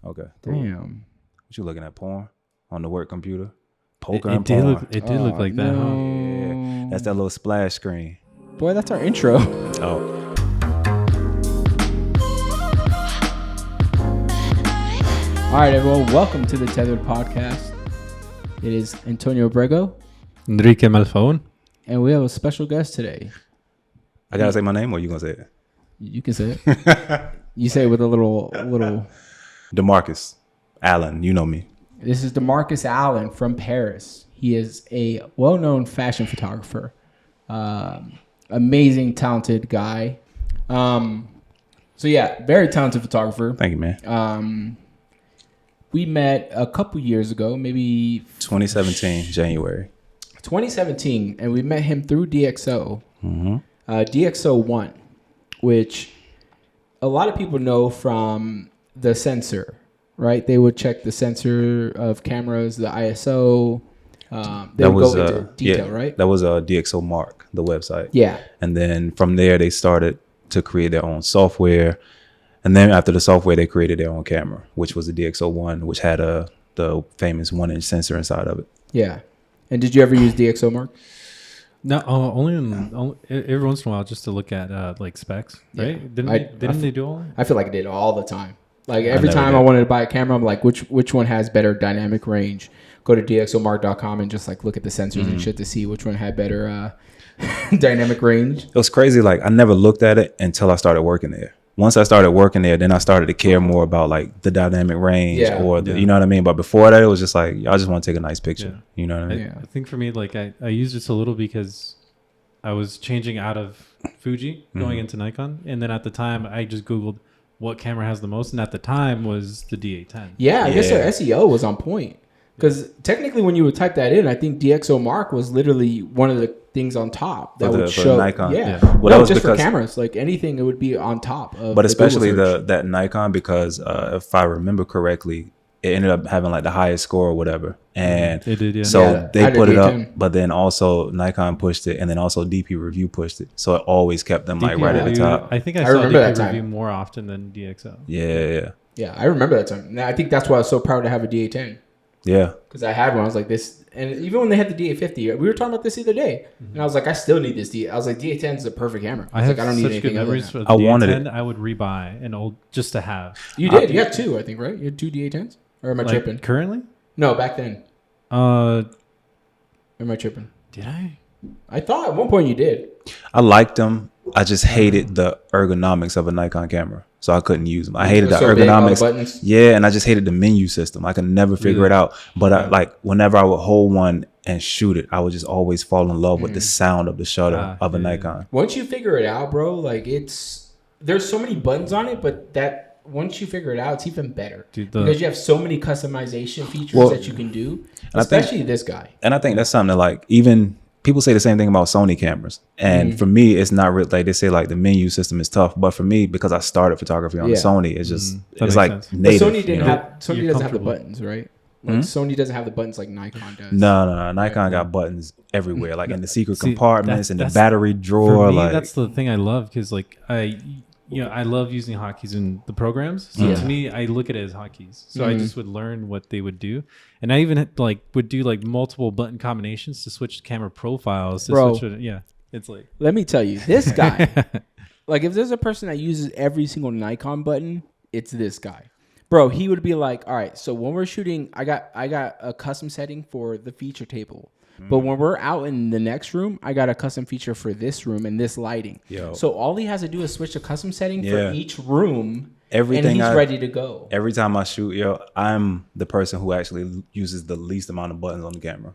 Okay. Cool. Damn. What you looking at? Porn on the work computer? Poker It and did porn. look look like that, huh? Yeah, that's that little splash screen. Boy, that's our intro. Oh, All right, everyone. Welcome to the Tethered Podcast. It is Antonio Brego, Enrique Malfaun. and we have a special guest today. I gotta say my name, or you gonna say it? You can say it. You say it with a little. Demarcus Allen. You know me. This is Demarcus Allen from Paris. He is a well-known fashion photographer. Amazing, talented guy. So yeah, very talented photographer. Thank you, man. We met a couple years ago, maybe 2017 January. 2017, and we met him through DxO. Mm-hmm. DxO 1, which a lot of people know from the sensor, right? They would check the sensor of cameras, the ISO. They would go into detail, right? That was a DxO Mark, the website. Yeah. And then from there, they started to create their own software. And then after the software, they created their own camera, which was the DxO 1, which had the famous 1-inch sensor inside of it. Yeah. And did you ever use DxO Mark? No, only every once in a while, just to look at like specs, right? Yeah. Didn't they do all that? I feel like I did all the time. Like every time did. I wanted to buy a camera, I'm like, which one has better dynamic range? Go to dxomark.com and just like look at the sensors and shit to see which one had better dynamic range. It was crazy. Like I never looked at it until I started working there. Once I started working there, then I started to care more about like the dynamic range you know what I mean? But before that, it was just like, I just want to take a nice picture. Yeah. You know what I mean? I think for me, like I used this a little because I was changing out of Fuji, going into Nikon. And then at the time, I just Googled what camera has the most. And at the time was the D810. Yeah, I guess their SEO was on point. Because technically, when you would type that in, I think DxO Mark was literally one of the things on top that would show. Nikon. Yeah, Well, that was just for because, cameras, like anything, it would be on top of. but the especially Google search. that Nikon, because if I remember correctly, it ended up having like the highest score or whatever, and It did, yeah. so they I put did it up. D10. But then also Nikon pushed it, and then also DP Review pushed it, so it always kept them like DP right at the Review, top. I think I I saw remember that DP time. Review more often than DxO. Yeah. Yeah, I remember that time. Now, I think that's why I was so proud to have a D810. Yeah. Because I had one, I was like this, and even when they had the D850, we were talking about this the other day, and I was like, I still need this D. I was like, D810 is the perfect camera. I have like, I don't need such anything good other memories than for that. the I wanted D810. it. I would rebuy an old just to have. You did. You had two, I think, right? You had two D810s, or am I Like tripping? currently? No, back then. Did Am I tripping? I? I thought at one point you did. I liked them. I just hated the ergonomics of a Nikon camera, so I couldn't use them. I hated the So big, all the ergonomics. buttons. Yeah, and I just hated the menu system. I could never figure it out. But I, like whenever I would hold one and shoot it, I would just always fall in love with the sound of the shutter of a Nikon. Once you figure it out, bro, like there's so many buttons on it, but that once you figure it out, it's even better. Dude, because you have so many customization features that you can do, especially this guy. And I think that's something that like even people say the same thing about Sony cameras. And for me, it's not really like they say like the menu system is tough. But for me, because I started photography on the Sony, it's just it's like sense. native. But Sony you know? doesn't have the comfortable. buttons, right? Like Sony doesn't have the buttons like Nikon does. No. Nikon got buttons everywhere, like in the secret See, compartments, in the that's- battery drawer. For me, like that's the thing I love because like I love using hotkeys in the programs. So to me, I look at it as hotkeys. So I just would learn what they would do, and I even like would do like multiple button combinations to switch camera profiles. To Bro. switch it. It's like Let me tell you, this guy, like if there's a person that uses every single Nikon button, it's this guy. Bro, he would be like, all right, so when we're shooting, I got a custom setting for the feature table. But when we're out in the next room, I got a custom feature for this room and this lighting. Yo. So all he has to do is switch a custom setting Yeah. for each room, Everything and he's ready to go. Every time I shoot, I'm the person who actually uses the least amount of buttons on the camera.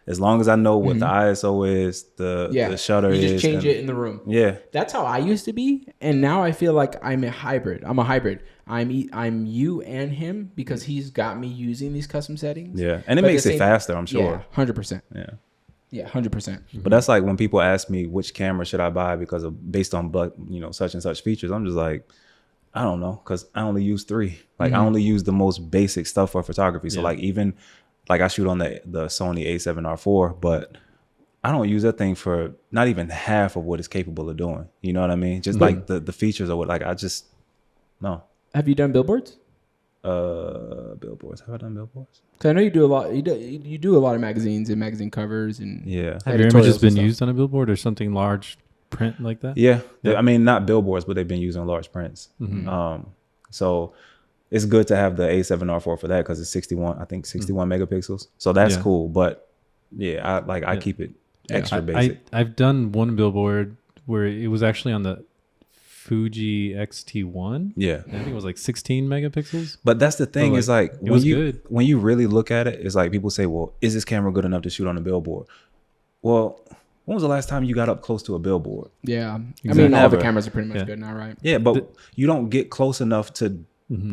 As long as I know what the ISO is, the shutter is. You just change it in the room. Yeah. That's how I used to be, and now I feel like I'm a hybrid. I'm I'm you and him because he's got me using these custom settings. Yeah, and it But makes the it same- faster, I'm sure. Yeah, 100%. Yeah. Yeah, 100%. But that's like when people ask me which camera should I buy because of based on such and such features. I'm just like, I don't know, because I only use 3. Like I only use the most basic stuff for photography. So like even like I shoot on the Sony A7R4, but I don't use that thing for not even half of what it's capable of doing. You know what I mean? Just like the features of what, like I just no. Have you done billboards? Billboards. Have I done billboards? Because I know you do a lot. You do a lot of magazines and magazine covers and Yeah. Have your images been used on a billboard or something large print like that? Yeah. I mean, not billboards, but they've been using large prints. So it's good to have the A7R4 for that because it's 61 megapixels. So that's cool. But yeah, I keep it extra basic. I've done one billboard where it was actually on the Fuji X-T1. Yeah. I think it was like 16 megapixels. But that's the thing is like when you really look at it, it's like people say, well, is this camera good enough to shoot on a billboard? Well, when was the last time you got up close to a billboard? Yeah. Exactly. I mean, all the cameras are pretty much good now, right? Yeah, but you don't get close enough to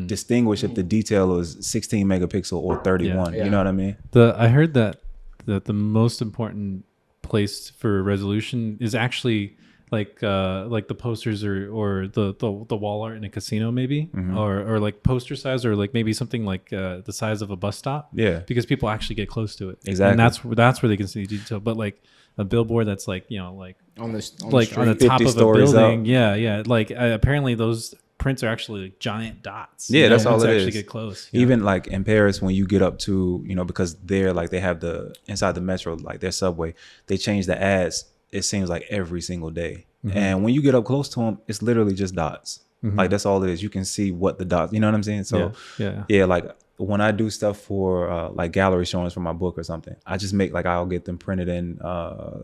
distinguish if the detail is 16 megapixel or 31. You know what I mean? I heard that the most important place for resolution is actually like the posters or the wall art in a casino maybe, or like poster size, or like maybe something like the size of a bus stop. Yeah, because people actually get close to it. Exactly, and that's where they can see detail. But like a billboard that's like like on the top of a building. Up. Yeah. Like apparently those prints are actually like giant dots. Yeah, that's all it is. Actually get close. Even like in Paris, when you get up to because they're like they have the inside the metro, like their subway, they change the ads. It seems like every single day. And when you get up close to them, it's literally just dots. Like that's all it is. You can see what the dots, you know what I'm saying? So yeah, like when I do stuff for like gallery showings for my book or something, I just make like I'll get them printed in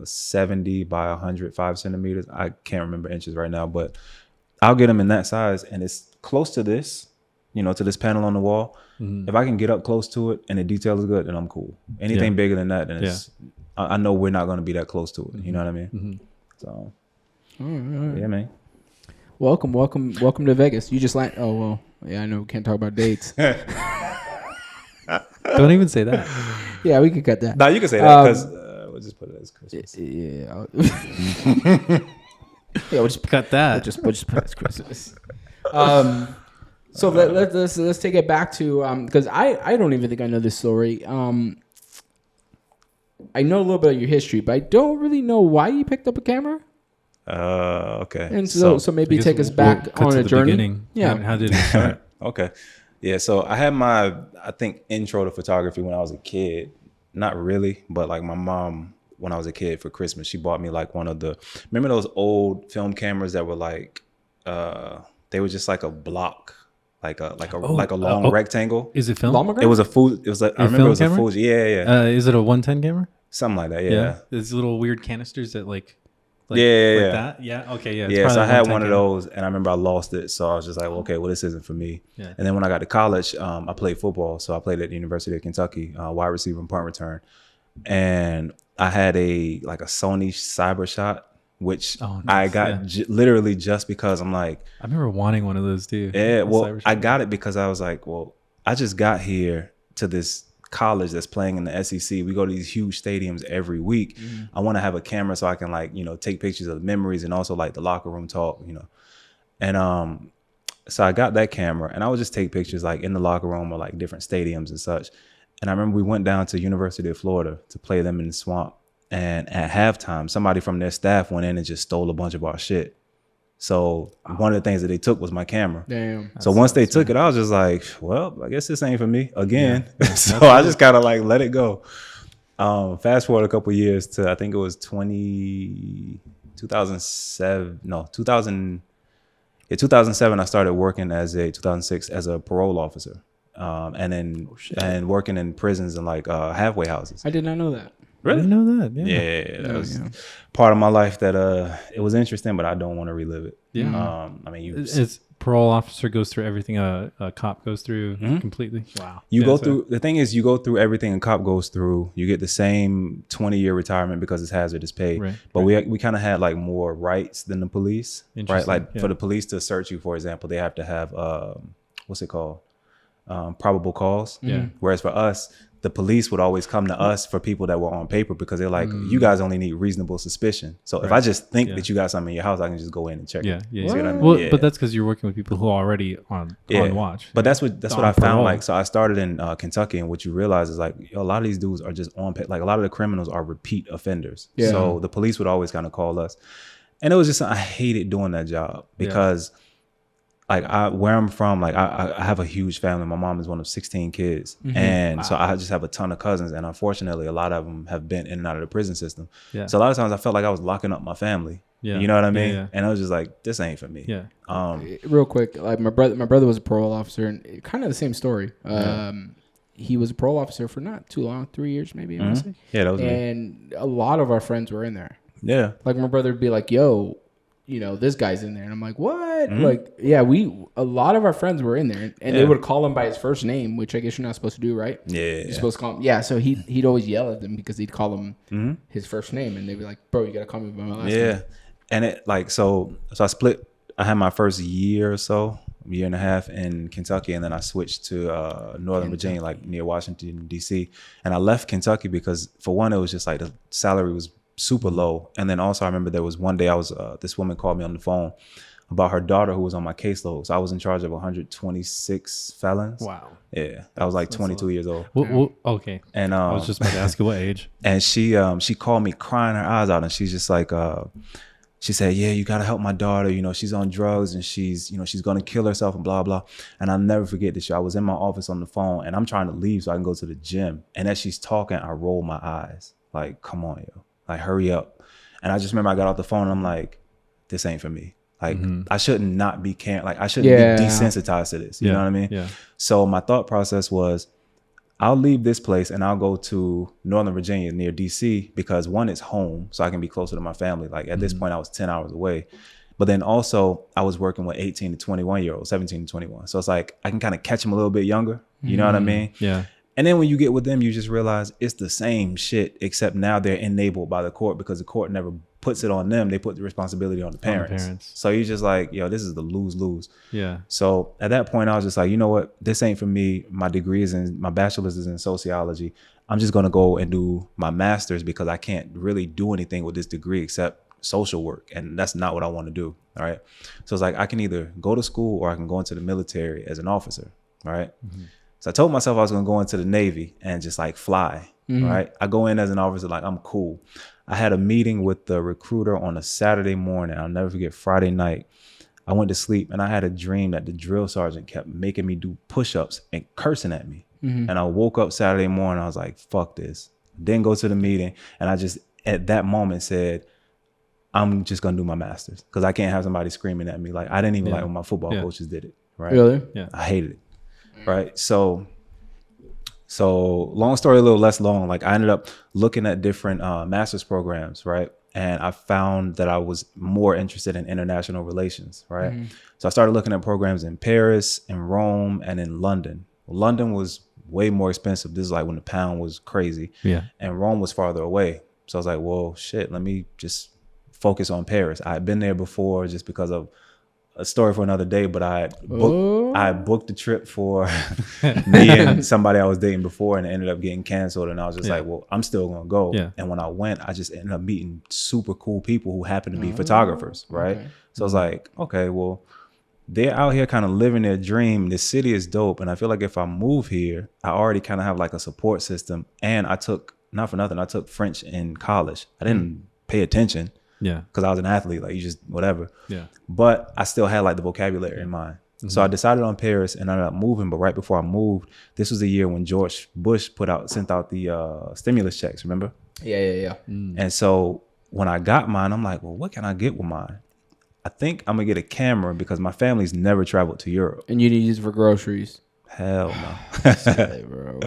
70 by 105 centimeters. I can't remember inches right now, but I'll get them in that size and it's close to this, to this panel on the wall. If I can get up close to it and the detail is good, then I'm cool. Anything bigger than that, then it's I know we're not going to be that close to it. You know what I mean? So, all right. Yeah, man. Welcome to Vegas. You just landed. Oh, well, yeah, I know we can't talk about dates. Don't even say that. Yeah, we could cut that. No, you can say that because we'll just put it as Christmas. Yeah. We'll just cut that. We'll just put it as Christmas. So let's take it back to because I don't even think I know this story. I know a little bit of your history, but I don't really know why you picked up a camera. Okay. And so maybe take us back on a journey. Beginning. Yeah. How did it start? Okay. Yeah. So I had my, I think, intro to photography when I was a kid. Not really, but like my mom, when I was a kid for Christmas, she bought me like one of remember those old film cameras that were like, they were just like a block. Like a long rectangle. Is it film? It was a Fuji. It was like I remember it was camera? a Fuji. Yeah. Is it a 110 camera? Something like that. Yeah. These little weird canisters that like that. Yeah. Okay. Yeah. Yeah. So I had one of those, and I remember I lost it. So I was just like, okay, well, this isn't for me. Yeah. And then when I got to college, I played football. So I played at the University of Kentucky, wide receiver and punt return, and I had a Sony CyberShot. Which I got literally just because I'm like, I remember wanting one of those too. Yeah, well, I got it because I was like, well, I just got here to this college that's playing in the SEC. We go to these huge stadiums every week. I want to have a camera so I can take pictures of the memories and also like the locker room talk, And so I got that camera and I would just take pictures like in the locker room or like different stadiums and such. And I remember we went down to University of Florida to play them in the swamp. And at halftime, somebody from their staff went in and just stole a bunch of our shit. So one of the things that they took was my camera. Damn. So once they took it, I was just like, well, I guess this ain't for me again. Yeah. So I just kind of like let it go. Fast forward a couple of years to, I think it was 2007, I started working 2006 as a parole officer. And then and working in prisons and like halfway houses. I did not know that. Really? I didn't know that. Yeah. That was part of my life that it was interesting, but I don't want to relive it. Yeah. I mean, it's parole officer goes through everything a cop goes through completely. Wow. You go through, the thing is you go through everything a cop goes through. You get the same 20-year retirement because it's hazardous pay. Right. But we kind of had like more rights than the police, right? Like for the police to search you, for example, they have to have, what's it called? Probable cause. Yeah. Whereas for us, the police would always come to us for people that were on paper because they're like, you guys only need reasonable suspicion. So if I just think that you got something in your house, I can just go in and check it. Yeah. See what I mean? Well, but that's because you're working with people who are already on watch. But that's what I found. Like, so I started in Kentucky, and what you realize is like a lot of these dudes are just on like a lot of the criminals are repeat offenders. Yeah. So the police would always kind of call us, and it was just I hated doing that job because like where I'm from, like I have a huge family. My mom is one of 16 kids. And so I just have a ton of cousins. And unfortunately, a lot of them have been in and out of the prison system. Yeah. So a lot of times I felt like I was locking up my family. Yeah. You know what I mean? Yeah. And I was just like, this ain't for me. Yeah. Real quick, like my brother was a parole officer, and kind of the same story. He was a parole officer for not too long, 3 years maybe. I want to say. Yeah, that was me. And a lot of our friends were in there. Yeah. Like my brother would be like, "Yo, you know, this guy's in there," and I'm like, "What?" Like, yeah, a lot of our friends were in there, and they would call him by his first name, which I guess you're not supposed to do, right? Yeah. You're supposed to call him. Yeah, so he'd always yell at them because he'd call him his first name, and they'd be like, "Bro, you gotta call me by my last name." Yeah. And it like so I split. I had my first year or so, year and a half in Kentucky, and then I switched to Northern Virginia, like near Washington D.C. And I left Kentucky because, for one, it was just like the salary was super low, and then also I remember there was one day I was this woman called me on the phone about her daughter who was on my caseload. So I was in charge of 126 felons. Wow. Yeah, I was like 22 years old. Okay. And I was just about to ask you what age. And she called me crying her eyes out, and she's just like, she said, "Yeah, you gotta help my daughter. You know, she's on drugs and she's gonna kill herself and blah blah." And I'll never forget this. I was in my office on the phone, and I'm trying to leave so I can go to the gym. And as she's talking, I roll my eyes, like, "Come on, yo, like hurry up." And I just remember I got off the phone, and I'm like, "This ain't for me. Like, I shouldn't not be like I shouldn't be desensitized to this. You know what I mean?" Yeah. So my thought process was, I'll leave this place and I'll go to Northern Virginia near DC, because one, it's home, so I can be closer to my family. Like at this point I was 10 hours away. But then also I was working with 18 to 21 year olds, 17 to 21. So it's like I can kind of catch them a little bit younger. You know what I mean? Yeah. And then when you get with them, you just realize it's the same shit, except now they're enabled by the court, because the court never puts it on them. They put the responsibility on the parents. So you're just like, yo, this is the lose-lose. Yeah. So at that point, I was just like, you know what? This ain't for me. My degree is my bachelor's is in sociology. I'm just going to go and do my master's, because I can't really do anything with this degree except social work. And that's not what I want to do. All right. So it's like, I can either go to school or I can go into the military as an officer. All right. So I told myself I was going to go into the Navy and just like fly. Right. I go in as an officer, like I'm cool. I had a meeting with the recruiter on a Saturday morning. I'll never forget, Friday night. I went to sleep and I had a dream that the drill sergeant kept making me do push-ups and cursing at me. And I woke up Saturday morning. I was like, fuck this. Didn't go to the meeting. And I just, at that moment, said, I'm just going to do my master's, because I can't have somebody screaming at me. Like, I didn't even like when my football coaches did it. Right. Really? Yeah. I hated it. Right. So long story, a little less long. Like I ended up looking at different master's programs. Right. And I found that I was more interested in international relations. Right. So I started looking at programs in Paris, in Rome, and in London. London was way more expensive. This is like when the pound was crazy. Yeah. And Rome was farther away. So I was like, well, shit, let me just focus on Paris. I had been there before, just because of a story for another day, but I booked the trip for me and somebody I was dating before, and it ended up getting canceled. And I was just like, well, I'm still gonna go. Yeah. And when I went, I just ended up meeting super cool people who happened to be photographers, right? Okay. So I was like, okay, well, they're out here kind of living their dream. This city is dope, and I feel like if I move here, I already kind of have like a support system. And I took, not for nothing, I took French in college. I didn't pay attention. Yeah, because I was an athlete, like you just whatever. Yeah, but I still had like the vocabulary in mind. So I decided on Paris and I ended up moving. But right before I moved, this was the year when George Bush sent out the stimulus checks. Remember? Yeah. And so when I got mine, I'm like, well, what can I get with mine? I think I'm gonna get a camera, because my family's never traveled to Europe. And you need to use it for groceries. Hell no. Silly, bro.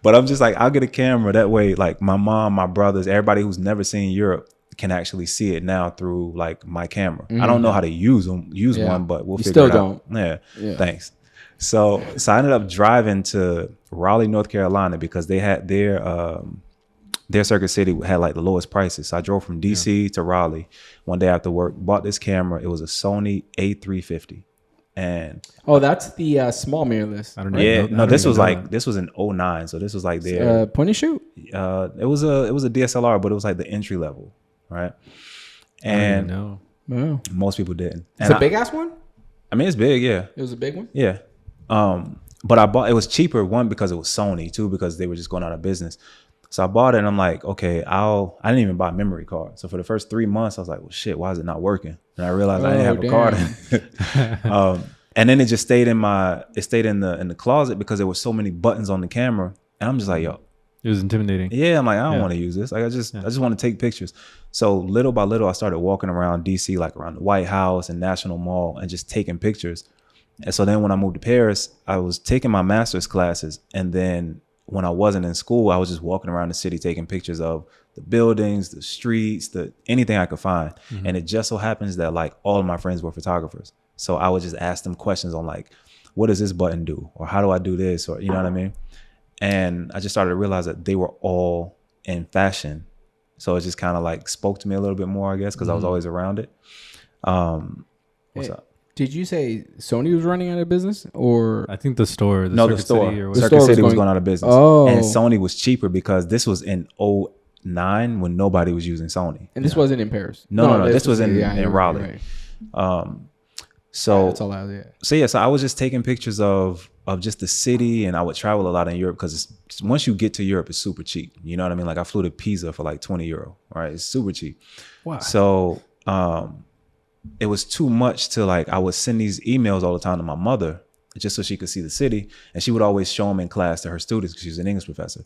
But I'm just like, I'll get a camera. That way, like my mom, my brothers, everybody who's never seen Europe can actually see it now through like my camera. I don't know how to use one, but we'll figure it out. Yeah. Thanks. So I ended up driving to Raleigh, North Carolina, because they had their Circuit City had like the lowest prices. So I drove from DC to Raleigh one day after work, bought this camera. It was a Sony A350. And that's the small mirrorless. I don't know. Yeah, no, this was in 09. So this was like their point and shoot. It was a DSLR, but it was like the entry level. Right. And wow. Most people didn't. It's a big ass one? I mean, it's big, yeah. It was a big one? Yeah. But I bought, it was cheaper, one, because it was Sony, two, because they were just going out of business. So I bought it and I'm like, okay, I didn't even buy a memory card. So for the first 3 months, I was like, well, shit, why is it not working? And I realized I didn't have a card. And then it just stayed in the closet because there were so many buttons on the camera. And I'm just like, yo. It was intimidating. Yeah, I'm like, I don't want to use this. Like, I just want to take pictures. So little by little, I started walking around DC, like around the White House and National Mall, and just taking pictures. And so then when I moved to Paris, I was taking my master's classes. And then when I wasn't in school, I was just walking around the city taking pictures of the buildings, the streets, anything I could find. Mm-hmm. And it just so happens that like all of my friends were photographers. So I would just ask them questions on like, what does this button do? Or how do I do this? Or, you know what I mean? And I just started to realize that they were all in fashion. So it just kind of like spoke to me a little bit more, I guess, because I was always around it. What's up? Did you say Sony was running out of business, or I think the store? The store. Circuit City was going out of business. Oh. And Sony was cheaper because this was in 2009 when nobody was using Sony. And this wasn't in Paris. No. This was in Raleigh. Right. So that's all I was. So I was just taking pictures of just the city, and I would travel a lot in Europe because once you get to Europe, it's super cheap. You know what I mean? Like I flew to Pisa for like €20, right? It's super cheap. Wow. So it was too much to like, I would send these emails all the time to my mother just so she could see the city. And she would always show them in class to her students because she was an English professor.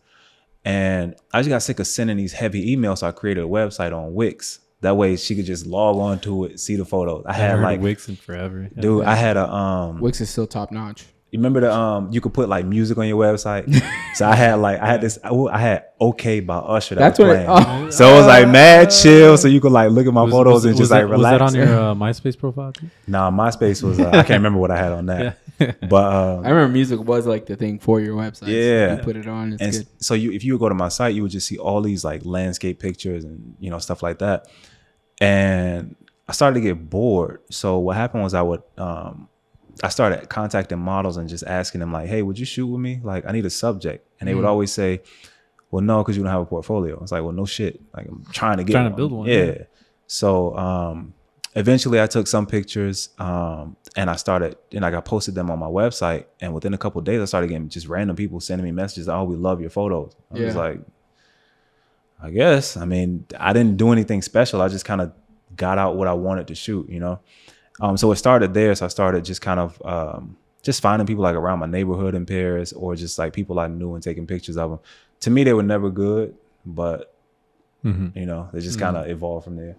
And I just got sick of sending these heavy emails. So I created a website on Wix. That way she could just log on to it, see the photos. I had like Wix in forever. Yeah. Dude, I had a Wix is still top notch. You remember you could put like music on your website. So I had OK by Usher. That's what playing. So it was like mad chill. So you could like look at my photos and just like relax. Was that on your MySpace profile too? Nah, MySpace was I can't remember what I had on that. Yeah. But I remember music was like the thing for your website. Yeah. So you put it on. It's good. So if you would go to my site, you would just see all these like landscape pictures and stuff like that. And I started to get bored. So what happened was I started contacting models and just asking them like, hey, would you shoot with me? Like, I need a subject. And they would always say, well, no, because you don't have a portfolio. It's like, well, no shit. Like, I'm trying to build one. Yeah. So eventually I took some pictures and I posted them on my website. And within a couple of days, I started getting just random people sending me messages. Oh, we love your photos. I was like, I guess. I mean, I didn't do anything special. I just kind of got out what I wanted to shoot, So it started there. So I started just kind of just finding people like around my neighborhood in Paris or just like people I knew and taking pictures of them. To me, they were never good, but, they just kind of evolved from there.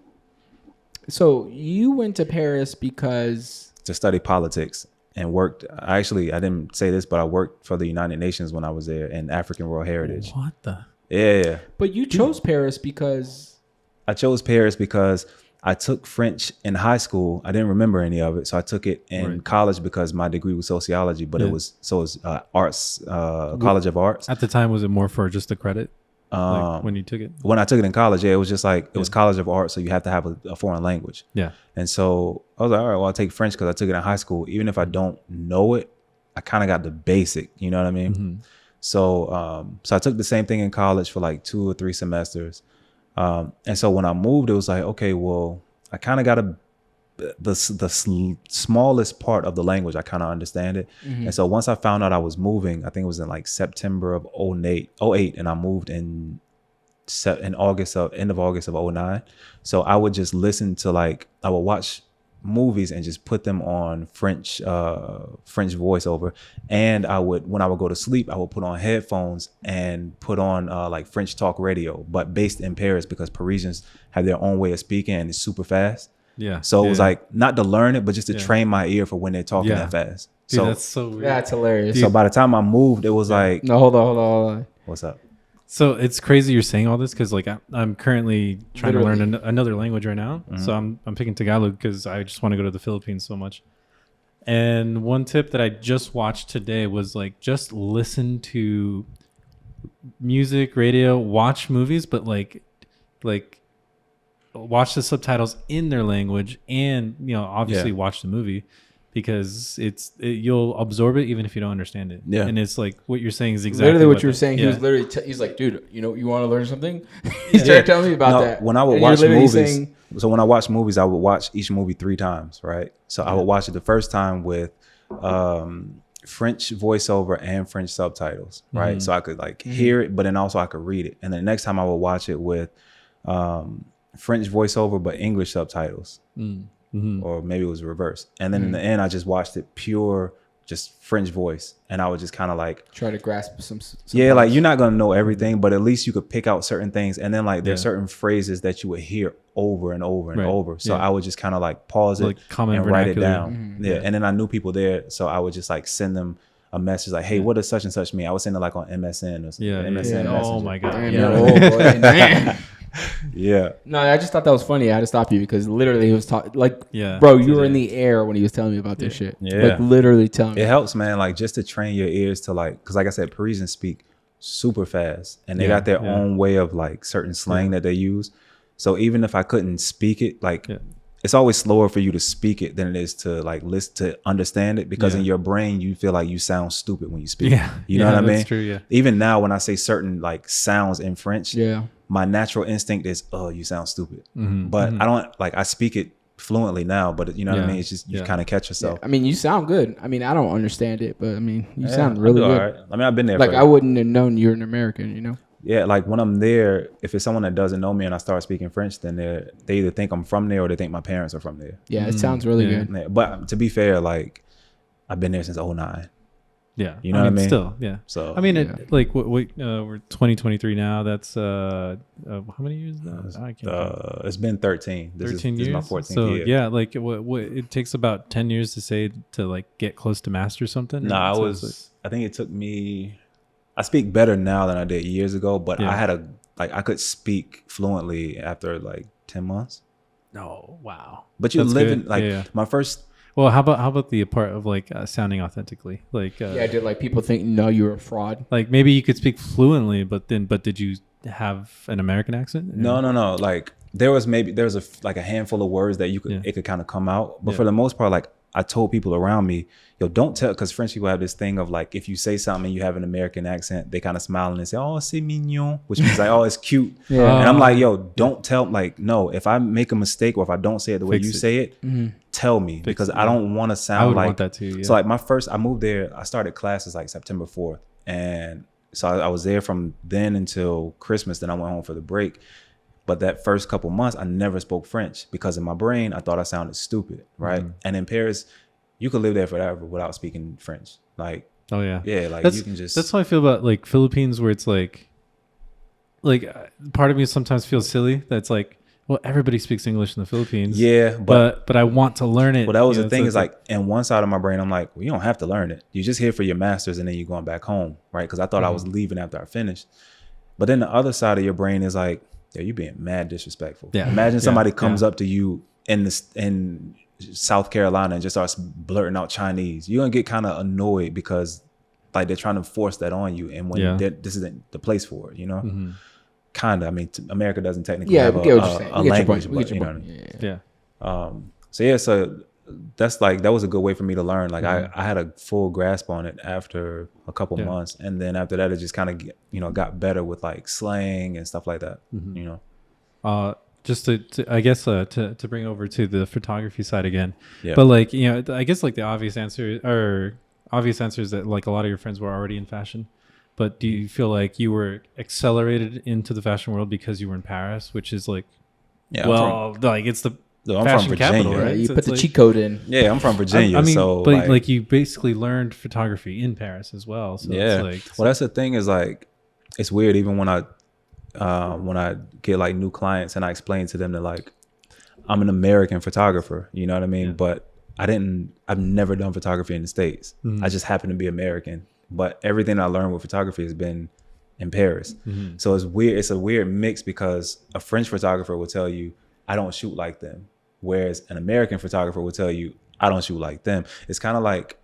So you went to Paris because? To study politics and worked. I didn't say this, but I worked for the United Nations when I was there in African Rural Heritage. What the? Yeah. But you chose Paris because? I chose Paris because I took French in high school. I didn't remember any of it. So I took it in college because my degree was sociology, but it was arts, College of Arts. At the time, was it more for just the credit? Like when you took it? When I took it in college, it was just like, it was College of Arts. So you have to have a foreign language. Yeah. And so I was like, all right, well, I'll take French because I took it in high school. Even if I don't know it, I kind of got the basic, you know what I mean? Mm-hmm. So I took the same thing in college for like 2 or 3 semesters. And so when I moved, it was like, okay, well, I kind of got the smallest part of the language. I kind of understand it. Mm-hmm. And so once I found out I was moving, I think it was in like September of 08, and I moved in end of August of 09. So I would just listen to I would watch movies and just put them on French voiceover, and when I would go to sleep, I would put on headphones and put on like French talk radio, but based in Paris because Parisians have their own way of speaking and it's super fast. Yeah. So it was like not to learn it, but just to train my ear for when they're talking that fast. Dude, that's so weird. That's hilarious. Dude. So by the time I moved, it was like, no, hold on. What's up? So it's crazy you're saying all this because like I'm currently trying to learn another language right now. Mm-hmm. So I'm picking Tagalog because I just want to go to the Philippines so much. And one tip that I just watched today was like just listen to music, radio, watch movies, but like watch the subtitles in their language and obviously watch the movie. Because you'll absorb it even if you don't understand it. Yeah. And it's like what you're saying is exactly literally what you were saying. Yeah. He was literally he's like, dude, you want to learn something? He started telling me about that. When I would watch movies, when I watch movies, I would watch each movie 3 times, right? So I would watch it the first time with French voiceover and French subtitles, right? Mm-hmm. So I could hear it, but then also I could read it. And then the next time I would watch it with French voiceover but English subtitles. Mm. or maybe it was reverse. And then in the end, I just watched it pure, just French voice, and I would just kind of like try to grasp some yeah, parts. like you're not gonna know everything, but at least you could pick out certain things. And then like there's certain phrases that you would hear over and over and over. So I would just kind of like pause it and write it down. Yeah, and then I knew people there, so I would just like send them a message like, "Hey, what does such and such mean?" I would send it like on MSN or something. MSN. Oh my god. Damn, you're old, boy. Damn. Yeah. No, I just thought that was funny. I had to stop you because literally he was talking like, Yeah, bro, you were in the air when he was telling me about this shit. Yeah. Like literally telling me. It helps, man. Like just to train your ears to like, because like I said, Parisians speak super fast, and they got their own way of like certain slang that they use. So even if I couldn't speak it, like it's always slower for you to speak it than it is to like listen to understand it, because in your brain you feel like you sound stupid when you speak. You know what I mean? True, yeah. Even now when I say certain like sounds in French, my natural instinct is, oh, you sound stupid. But I don't like, I speak it fluently now, but you know what I mean? It's just, you kind of catch yourself. I mean, you sound good. I mean, I don't understand it, but I mean, you sound really good. Right. I mean, I've been there. Like I wouldn't have known you're an American, you know? Yeah, like when I'm there, if it's someone that doesn't know me and I start speaking French, then they either think I'm from there or they think my parents are from there. Yeah, it sounds really good. Yeah, but to be fair, like I've been there since 2009. Yeah, you know what I mean. Still, yeah. So I mean, it, like we're 2023 now. That's how many years now? I can't. It's been 13. 13 years. This is my 14th so year. yeah, like what it takes about 10 years to say to like get close to master something. No, I think it took me. I speak better now than I did years ago, but I had I could speak fluently after like 10 months. Oh, wow. But you're living like my first. Well, how about the part of like sounding authentically? Like did like people think no, you're a fraud? Like maybe you could speak fluently, but did you have an American accent? No. Like there was a handful of words that it could kind of come out, but for the most part, like I told people around me, yo, don't tell, because French people have this thing of like, if you say something and you have an American accent, they kind of smile and they say, oh, c'est mignon, which means like, oh, it's cute. And I'm like, yo, don't tell, like, no, if I make a mistake or if I don't say it the way you say it, tell me, because I don't want to sound like want that too. Yeah. So like I moved there, I started classes like September 4th. And so I was there from then until Christmas. Then I went home for the break. But that first couple months, I never spoke French because in my brain, I thought I sounded stupid, right? And in Paris, you could live there forever without speaking French. Like, like you can just. That's how I feel about like Philippines, where it's like part of me sometimes feels silly. That's like, well, everybody speaks English in the Philippines. Yeah, but I want to learn it. Well, that was the thing is like, in one side of my brain, I'm like, well, you don't have to learn it. You're just here for your master's and then you're going back home, right? Because I thought I was leaving after I finished. But then the other side of your brain is like, yeah, you're being mad disrespectful. Yeah. Imagine somebody comes up to you in South Carolina and just starts blurting out Chinese. You're gonna get kind of annoyed because like they're trying to force that on you, and when this isn't the place for it, you know. Kind of. I mean, America doesn't technically have a language, but you know what I mean. So that was a good way for me to learn. Like I had a full grasp on it after a couple months, and then after that, it just kind of got better with like slang and stuff like that. You know, just to bring over to the photography side again. But like I guess like the obvious answer is that like a lot of your friends were already in fashion. But do you feel like you were accelerated into the fashion world because you were in Paris, which is like, it's the fashion from capital, Virginia. right? You put the cheat code in. Yeah, I'm from Virginia. I mean, so but like you basically learned photography in Paris as well. So it's like, well, that's the thing is like, it's weird even when I get like new clients and I explain to them that like, I'm an American photographer, you know what I mean? But I've never done photography in the States. I just happen to be American. But everything I learned with photography has been in Paris. So it's weird. It's a weird mix because a French photographer will tell you, I don't shoot like them. Whereas an American photographer will tell you, I don't shoot like them. It's kind of like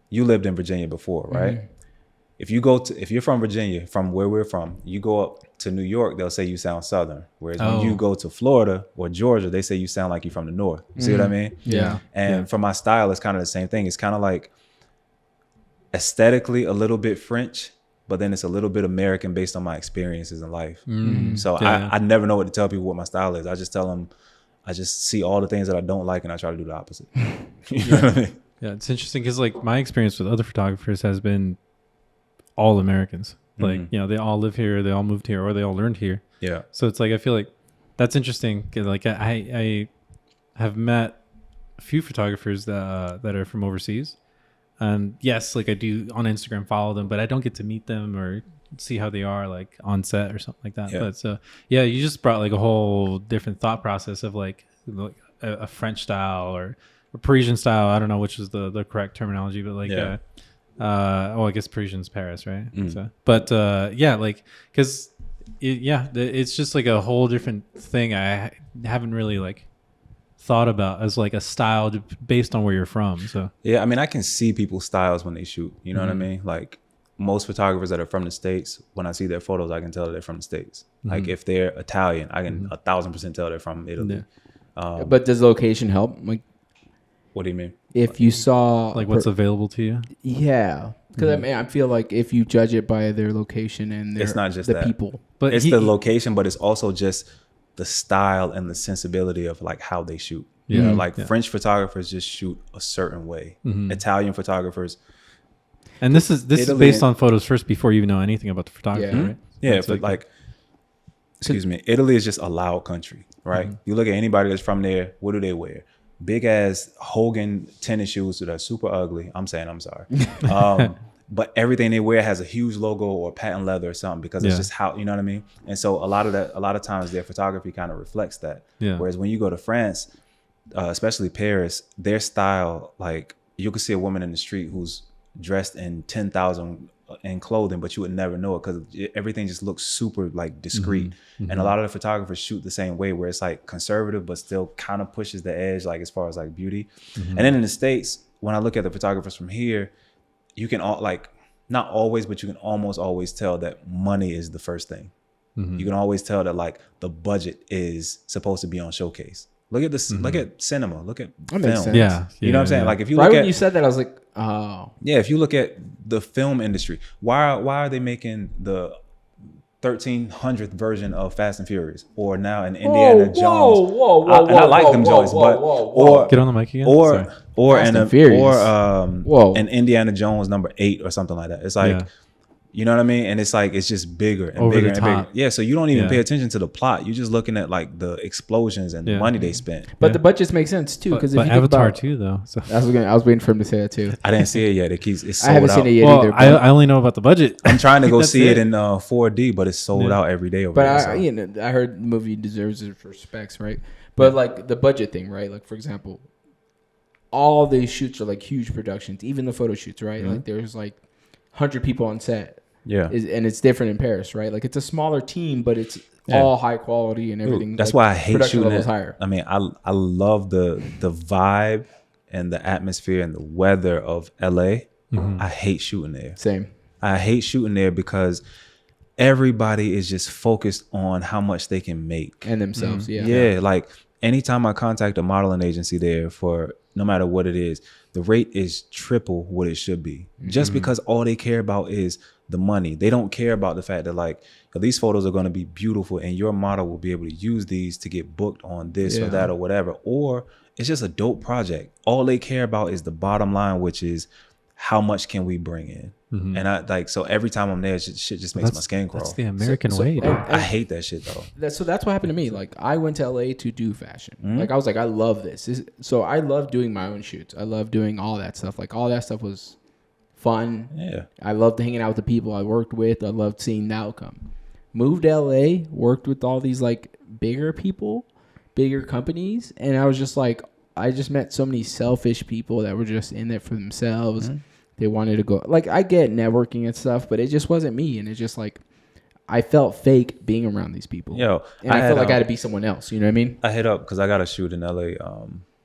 you lived in Virginia before, right? If you're from Virginia, from where we're from, you go up to New York, they'll say you sound Southern. Whereas when you go to Florida or Georgia, they say you sound like you're from the North. You see what I mean? Yeah. And for my style, it's kind of the same thing. It's kind of like aesthetically a little bit French, but then it's a little bit American based on my experiences in life. So I never know what to tell people what my style is. I just tell them, I just see all the things that I don't like and I try to do the opposite. You know what I mean? Yeah, it's interesting because like my experience with other photographers has been all Americans. Like, they all live here, they all moved here, or they all learned here. Yeah. So it's like, I feel like that's interesting. Like I have met a few photographers that are from overseas. Yes, like I do on Instagram follow them, but I don't get to meet them or see how they are like on set or something like that. Yeah. But so yeah, you just brought like a whole different thought process of like a French style or a Parisian style. I don't know which is the correct terminology, but like I guess Parisian's Paris, right? So, but yeah, like because it's just like a whole different thing. I haven't really like thought about as like a style based on where you're from. So yeah, I mean, I can see people's styles when they shoot. You know what I mean? Like most photographers that are from the States, when I see their photos, I can tell they're from the States. Like if they're Italian, I can 1,000% tell they're from Italy. But does location help? Like, what do you mean? if you saw like what's available to you? Yeah, because I mean, I feel like if you judge it by their location and It's not just the that. people, But It's the location, but it's also just the style and the sensibility of like how they shoot. You know, like French photographers just shoot a certain way. Italian photographers. And this is based on photos first before you even know anything about the photography, right? Yeah, but like, excuse me, Italy is just a loud country, right? You look at anybody that's from there, what do they wear? Big ass Hogan tennis shoes that are super ugly. I'm sorry. But everything they wear has a huge logo or patent leather or something because it's just how, you know what I mean? And so a lot of times their photography kind of reflects that. Yeah. Whereas when you go to France, especially Paris, their style, like you could see a woman in the street who's dressed in 10,000 in clothing, but you would never know it because everything just looks super like discreet. And a lot of the photographers shoot the same way where it's like conservative, but still kind of pushes the edge, like as far as like beauty. And then in the States, when I look at the photographers from here, you can like, not always, but you can almost always tell that money is the first thing. You can always tell that like the budget is supposed to be on showcase. Look at this. Look at cinema. Look at film. Yeah, you know what I'm saying. Like if you right look when at, you said that, I was like, oh yeah. If you look at the film industry, why are they making the 1300th version of Fast and Furious or now an Indiana Jones? Whoa! And I like them joints, but or get on the mic again. Or an Indiana Jones number 8 or something like that. It's like. You know what I mean? And it's like, it's just bigger and bigger and bigger. Yeah. So you don't even pay attention to the plot. You're just looking at like the explosions and the money they spent. But the budgets make sense too. Because if you Avatar think about, too, though. So. I was waiting for him to say that too. I didn't see it yet. It's sold I haven't seen it yet either. I only know about the budget. I'm trying to go see it in 4D, but it's sold out every day over there. But I heard the movie deserves its respects, right? But like the budget thing, right? Like for example, all these shoots are like huge productions, even the photo shoots, right? Like there's like 100 people on set. Yeah, and it's different in Paris, right? Like it's a smaller team, but it's all high quality and everything. That's why I hate shooting it. Higher. I mean, I love the vibe and the atmosphere and the weather of LA. I hate shooting there. Same. I hate shooting there because everybody is just focused on how much they can make and themselves. Yeah. Like anytime I contact a modeling agency there for no matter what it is, the rate is triple what it should be. Just because all they care about is the money. They don't care about the fact that like these photos are going to be beautiful and your model will be able to use these to get booked on this or that or whatever. Or it's just a dope project. All they care about is the bottom line, which is how much can we bring in? And I like, so every time I'm there, shit just makes my skin crawl. That's the American way. I hate that shit though. That's what happened to me. Like I went to LA to do fashion. Like I was like, I love this. So I love doing my own shoots. I love doing all that stuff. Like all that stuff was fun. Yeah. I loved hanging out with the people I worked with. I loved seeing the outcome. Moved to LA, worked with all these like bigger people, bigger companies. And I was just like, I just met so many selfish people that were just in it for themselves. They wanted to go, like, I get networking and stuff, but it just wasn't me. And it's just like, I felt fake being around these people. And I felt like I had to be someone else. You know what I mean? I hit up because I got a shoot in LA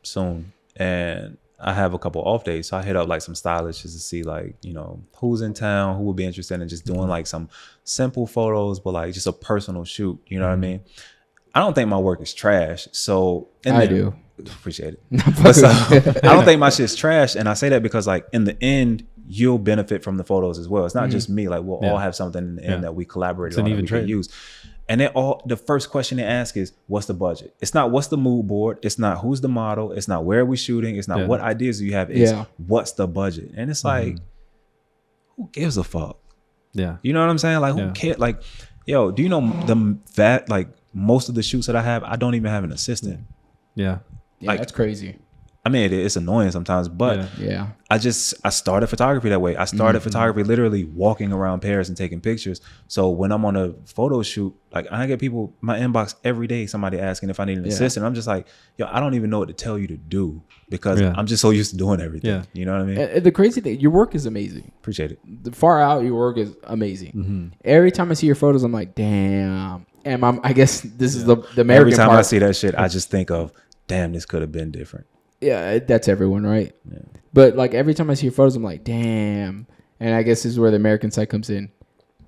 soon. And I have a couple off days. So I hit up like some stylists just to see like, you know, who's in town, who would be interested in just doing like some simple photos, but like just a personal shoot. You know what I mean? I don't think my work is trash. So I do. Appreciate it. But so, I don't think my shit's trash. And I say that because like in the end, you'll benefit from the photos as well. It's not just me. Like we'll all have something in the end that we collaborated on that we can use. And then the first question they ask is, what's the budget? It's not what's the mood board. It's not who's the model. It's not where are we shooting. It's not what ideas do you have. It's what's the budget? And it's like, who gives a fuck? Yeah. You know what I'm saying? Like who cares? Like, yo, do you know like most of the shoots that I have, I don't even have an assistant. Yeah, like, that's crazy. I mean, it's annoying sometimes, but yeah. I started photography that way. I started photography literally walking around Paris and taking pictures. So when I'm on a photo shoot, like I get people my inbox every day, somebody asking if I need an assistant. I'm just like, yo, I don't even know what to tell you to do because I'm just so used to doing everything. Yeah. You know what I mean? And the crazy thing, your work is amazing. Appreciate it. The far out, your work is amazing. Every time I see your photos, I'm like, damn. And I guess this is the American Every time part. I see that shit, I just think of, damn, this could have been different. Yeah, that's everyone, right? Yeah. But like every time I see your photos, I'm like, damn. And I guess this is where the American side comes in.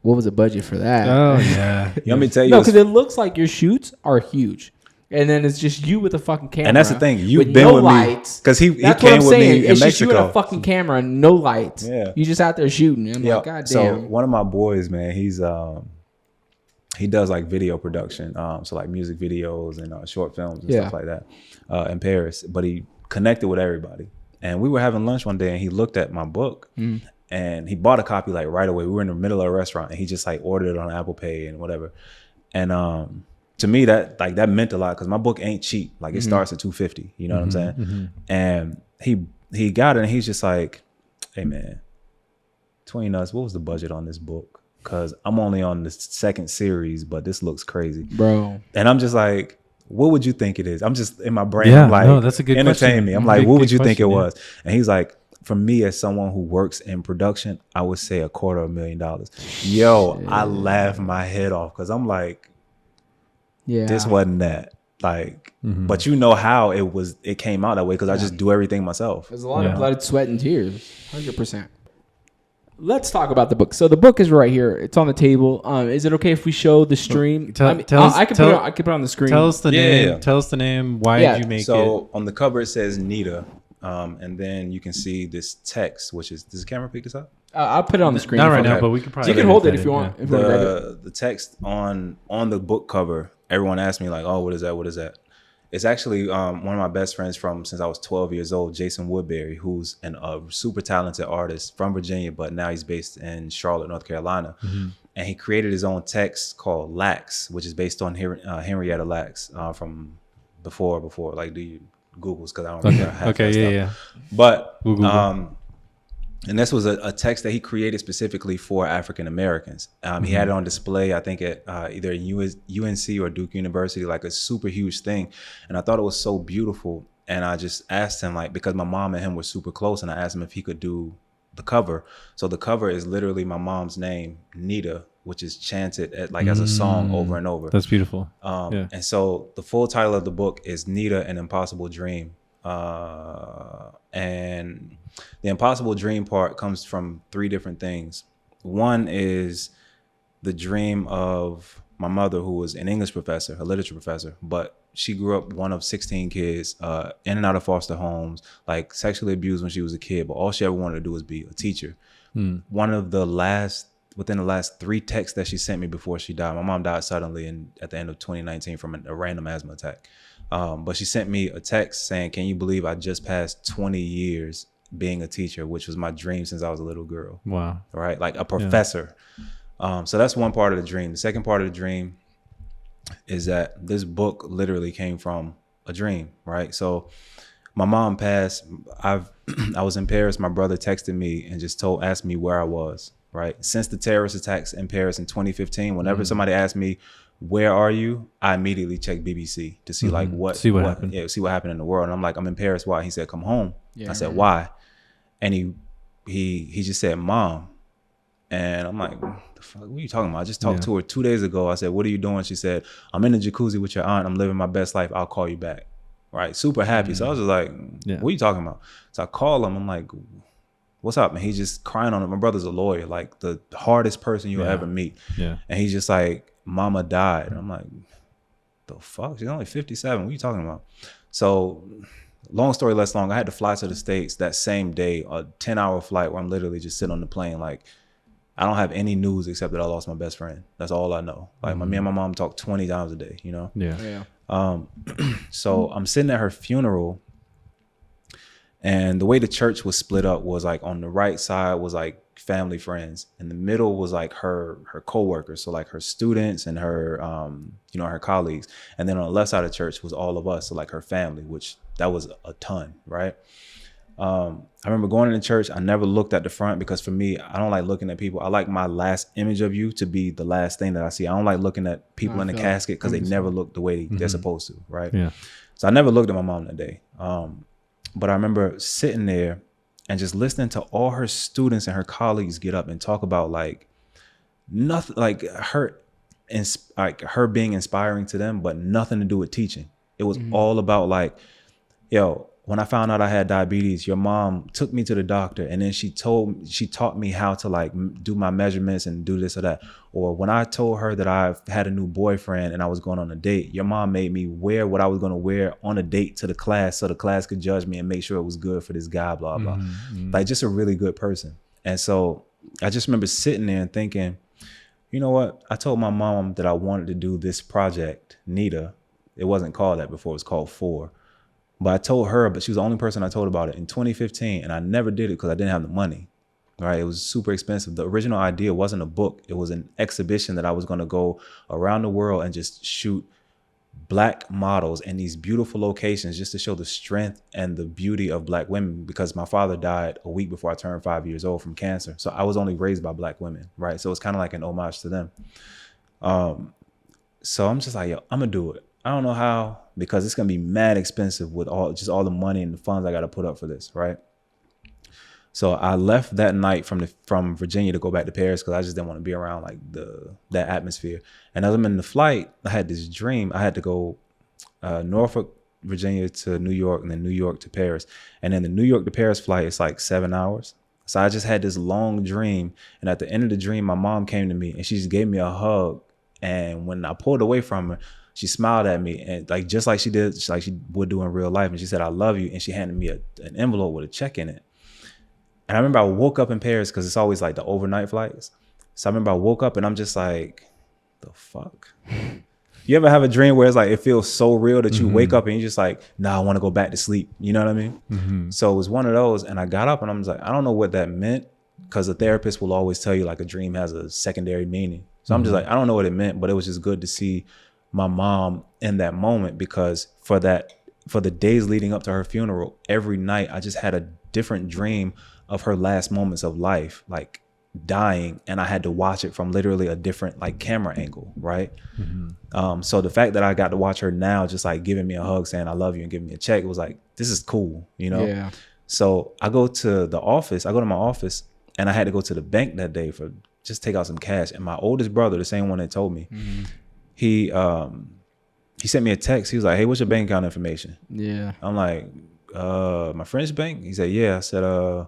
What was the budget for that? Oh yeah. Let me tell you. No, because it looks like your shoots are huge, and then it's just you with a fucking camera. And that's the thing. You've with been no with lights. me because he That's came what I'm with saying. me in It's just you Mexico. and a fucking camera and no lights. Yeah. You just out there shooting. I'm like, God damn. So one of my boys, man, he does like video production, so like music videos and short films and stuff like that in Paris. But he connected with everybody, and we were having lunch one day, and he looked at my book, and he bought a copy like right away. We were in the middle of a restaurant, and he just like ordered it on Apple Pay and whatever. And to me, that meant a lot because my book ain't cheap. Like it starts at $250. You know what I'm saying? And he got it, and he's just like, "Hey man, between us, what was the budget on this book? Because I'm only on the second series, but this looks crazy, bro." And I'm just like, what would you think it is? I'm just in my brain. Yeah, I'm like, no, that's a good entertain question. me. I'm like, Good- what good would you think it question, yeah. was? And he's like, for me as someone who works in production, I would say $250,000. Yo, I laughed my head off because I'm like, Yeah. this wasn't that. Like, but you know how it came out that way because I just do everything myself. There's a lot of blood, sweat, and tears. 100%. Let's talk about the book. So the book is right here. It's on the table. Is it okay if we show the stream? Tell us- I can put it on the screen. Tell us the Yeah, name. yeah. Tell us the name. Why did you make it? So on the cover it says Nita, and then you can see this text, which is, does the camera pick this up? I'll put it on the screen. Not right Okay. now, but we can probably. You can hold it if you want. Yeah. If you want to grab it. The text on the book cover, everyone asked me like, oh, what is that? What is that? It's actually one of my best friends from since I was 12 years old, Jason Woodbury, who's a super talented artist from Virginia, but now he's based in Charlotte, North Carolina. And he created his own text called Lax, which is based on Henrietta Lacks from before. Like, do you Googles? Because I don't remember. half Okay. that stuff. Yeah. But Google. and this was a text that he created specifically for African Americans. He had it on display, I think, at either UNC or Duke University, like a super huge thing. And I thought it was so beautiful. And I just asked him, like, because my mom and him were super close, and I asked him if he could do the cover. So the cover is literally my mom's name, Nita, which is chanted as a song over and over. That's beautiful. And so the full title of the book is Nita, An Impossible Dream. And the impossible dream part comes from three different things. One is the dream of my mother, who was an English professor, a literature professor, but she grew up one of 16 kids, in and out of foster homes, like sexually abused when she was a kid, but all she ever wanted to do was be a teacher. One of within the last 3 texts that she sent me before she died, my mom died suddenly at the end of 2019 from a random asthma attack. But she sent me a text saying, can you believe I just passed 20 years being a teacher, which was my dream since I was a little girl. Wow. Right? Like a professor. So that's one part of the dream. The second part of the dream is that this book literally came from a dream, right? So my mom passed. I was in Paris. My brother texted me and just asked me where I was, right? Since the terrorist attacks in Paris in 2015, whenever somebody asked me, where are you? I immediately checked BBC to see like what happened. Yeah, see what happened in the world. And I'm like, I'm in Paris. Why? He said, come home. I said, why? And he just said, Mom. And I'm like, the fuck, what are you talking about? I just talked to her 2 days ago. I said, what are you doing? She said, I'm in the jacuzzi with your aunt. I'm living my best life. I'll call you back. Right. Super happy. So I was just like, what are you talking about? So I call him. I'm like, what's up? And he's just crying on it. My brother's a lawyer, like the hardest person you'll ever meet. Yeah. And he's just like, Mama died. And I'm like, the fuck? She's only 57. What are you talking about? So long story less long, I had to fly to the States that same day, a 10-hour flight where I'm literally just sitting on the plane. Like, I don't have any news except that I lost my best friend. That's all I know. Like, me and my mom talk 20 times a day, you know? Yeah. So I'm sitting at her funeral, and the way the church was split up was like on the right side was like family friends, and the middle was like her co-workers, so like her students and her her colleagues, and then on the left side of the church was all of us, so like her family, which that was a ton, right? I remember going into church. I never looked at the front because for me, I don't like looking at people. I like my last image of you to be the last thing that I see. I don't like looking at people in the casket because they never look the way they're supposed to, right? Yeah. So I never looked at my mom that day. But I remember sitting there and just listening to all her students and her colleagues get up and talk about like nothing, like her being inspiring to them, but nothing to do with teaching. It was all about like, yo, when I found out I had diabetes, your mom took me to the doctor and then she taught me how to like do my measurements and do this or that. Or when I told her that I had a new boyfriend and I was going on a date, your mom made me wear what I was going to wear on a date to the class so the class could judge me and make sure it was good for this guy, blah, blah. Like just a really good person. And so I just remember sitting there and thinking, you know what? I told my mom that I wanted to do this project, NITA. It wasn't called that before, it was called 4. But I told her, but she was the only person I told about it in 2015. And I never did it because I didn't have the money, right? It was super expensive. The original idea wasn't a book. It was an exhibition that I was going to go around the world and just shoot Black models in these beautiful locations just to show the strength and the beauty of Black women, because my father died a week before I turned 5 years old from cancer. So I was only raised by Black women, right? So it's kind of like an homage to them. So I'm just like, yo, I'm going to do it. I don't know how, because it's going to be mad expensive with all the money and the funds I got to put up for this, right? So I left that night from Virginia to go back to Paris because I just didn't want to be around like that atmosphere. And as I'm in the flight, I had this dream. I had to go Norfolk, Virginia to New York, and then New York to Paris. And then the New York to Paris flight is like 7 hours. So I just had this long dream. And at the end of the dream, my mom came to me and she just gave me a hug. And when I pulled away from her, she smiled at me and like just like she did, like she would do in real life. And she said, "I love you." And she handed me an envelope with a check in it. And I remember I woke up in Paris because it's always like the overnight flights. So I remember I woke up and I'm just like, the fuck? You ever have a dream where it's like it feels so real that you wake up and you're just like, nah, I want to go back to sleep. You know what I mean? So it was one of those. And I got up and I'm just like, I don't know what that meant, because a therapist will always tell you like a dream has a secondary meaning. So I'm just like, I don't know what it meant, but it was just good to see my mom in that moment, because for the days leading up to her funeral, every night I just had a different dream of her last moments of life, like dying, and I had to watch it from literally a different like camera angle, right? So the fact that I got to watch her now just like giving me a hug saying I love you and giving me a check, it was like, this is cool, you know? Yeah. So I go to my office and I had to go to the bank that day for just take out some cash. And my oldest brother, the same one that told me, he sent me a text. He was like, "Hey, what's your bank account information?" Yeah. I'm like, my French bank? He said, yeah. I said,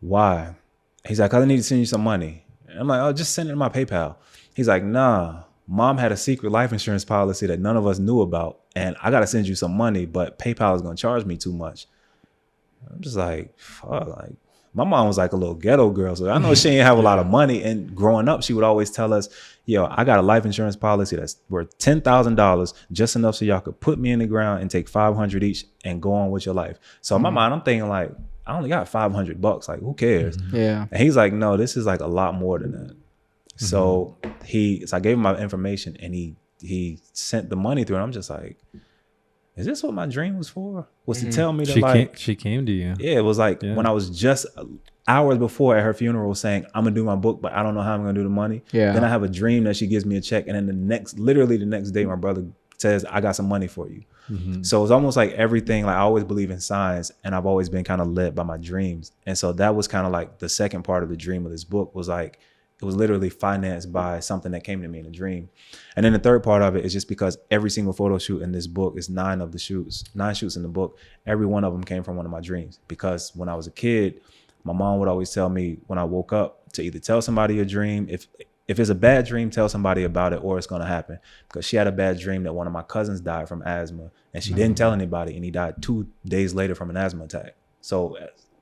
why? He's like, "I need to send you some money." And I'm like, "Oh, just send it to my PayPal." He's like, "Nah, mom had a secret life insurance policy that none of us knew about. And I got to send you some money, but PayPal is going to charge me too much." I'm just like, fuck, like, my mom was like a little ghetto girl, so I know she didn't have a lot of money. And growing up, she would always tell us, yo, I got a life insurance policy that's worth $10,000, just enough so y'all could put me in the ground and take $500 each and go on with your life. So in my mind, I'm thinking like, I only got $500. Like, who cares? Yeah. And he's like, no, this is like a lot more than that. So I gave him my information and he sent the money through, and I'm just like, is this what my dream was for? Was to tell me that she came to you. Yeah, it was like when I was just hours before at her funeral saying, I'm gonna do my book, but I don't know how I'm gonna do the money. Yeah. Then I have a dream that she gives me a check, and then literally the next day, my brother says, I got some money for you. So it's almost like everything, like I always believe in signs, and I've always been kind of led by my dreams. And so that was kind of like the second part of the dream of this book, was like, it was literally financed by something that came to me in a dream. And then the third part of it is just because every single photo shoot in this book is 9 shoots in the book. Every one of them came from one of my dreams. Because when I was a kid, my mom would always tell me when I woke up to either tell somebody a dream. If it's a bad dream, tell somebody about it or it's going to happen. Because she had a bad dream that one of my cousins died from asthma, and she didn't tell anybody, and he died 2 days later from an asthma attack. So,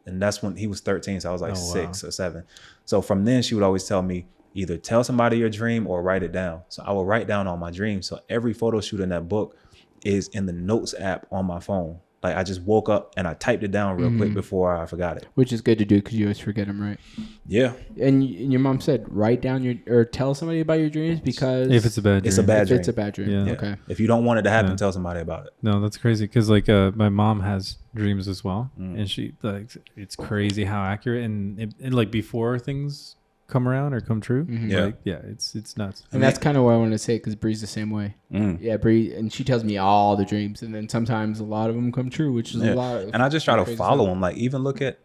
and that's when he was 13. So I was like 6 or 7. So from then she would always tell me, either tell somebody your dream or write it down. So I would write down all my dreams. So every photo shoot in that book is in the notes app on my phone. Like I just woke up and I typed it down real quick before I forgot it. Which is good to do because you always forget them, right? Yeah. And your mom said write down or tell somebody about your dreams because If it's a bad dream. It's a bad dream. It's a bad dream. Yeah. Okay. If you don't want it to happen, tell somebody about it. No, that's crazy because like my mom has dreams as well, and she like it's crazy how accurate and like before things come around or come true. Yeah. It's nuts. And that's kind of what I wanted to say because Bree's the same way. Yeah, Bree, and she tells me all the dreams, and then sometimes a lot of them come true, which is a lot. And I just try to follow them. Like even look at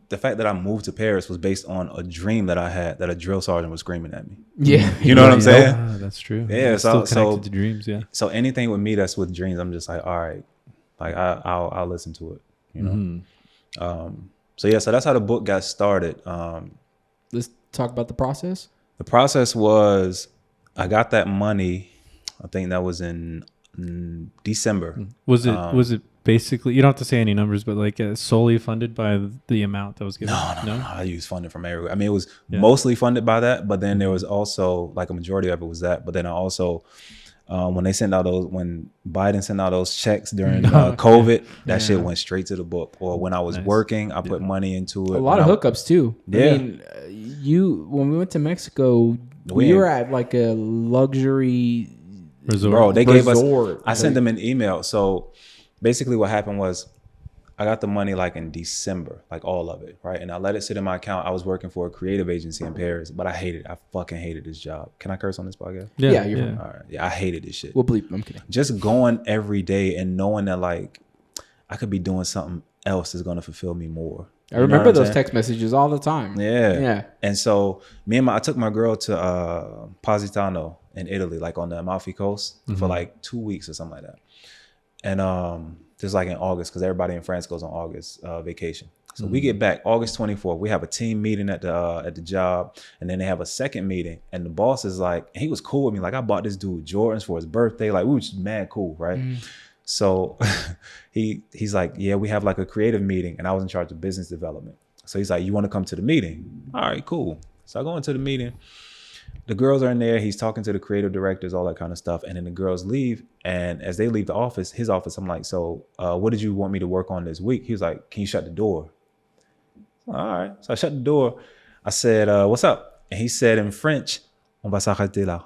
the fact that I moved to Paris was based on a dream that I had that a drill sergeant was screaming at me. Yeah, you know what I'm saying? That's true. Yeah, it's still connected to dreams. Yeah. So anything with me that's with dreams, I'm just like, all right, like I'll listen to it. You know. So that's how the book got started. Let's talk about the process. The process was I got that money. I think that was in December. Was it basically, you don't have to say any numbers, but like solely funded by the amount that was given? No. I used funding from everywhere. I mean, it was mostly funded by that, but then there was also like a majority of it was that. But then I also, when Biden sent out those checks during COVID, that shit went straight to the book. Or when I was working, I put money into it. A lot of hookups too. Yeah. I mean, when we went to Mexico, we were at like a luxury resort. Bro, they gave us. Resort. I sent them an email. So basically, what happened was, I got the money like in December, like all of it, right? And I let it sit in my account. I was working for a creative agency in Paris, but I hated it. I fucking hated this job. Can I curse on this podcast? Yeah, you're fine. All right. Yeah, I hated this shit. We'll bleep. I'm kidding. Just going every day and knowing that like I could be doing something else is gonna fulfill me more. I remember those text messages all the time. Yeah. And so I took my girl to Positano in Italy, like on the Amalfi Coast for like 2 weeks or something like that. And just like in August, because everybody in France goes on August vacation. So we get back August 24th. We have a team meeting at the job, and then they have a second meeting. And the boss is like, he was cool with me. Like I bought this dude Jordans for his birthday. Like we were just mad cool, right? So he's like, yeah, we have like a creative meeting, and I was in charge of business development. So he's like, you want to come to the meeting? All right, cool. So I go into the meeting. The girls are in there. He's talking to the creative directors, all that kind of stuff. And then the girls leave. And as they leave his office, I'm like, so what did you want me to work on this week? He was like, can you shut the door? All right. So I shut the door. I said, what's up? And he said in French, on va s'arrêter là,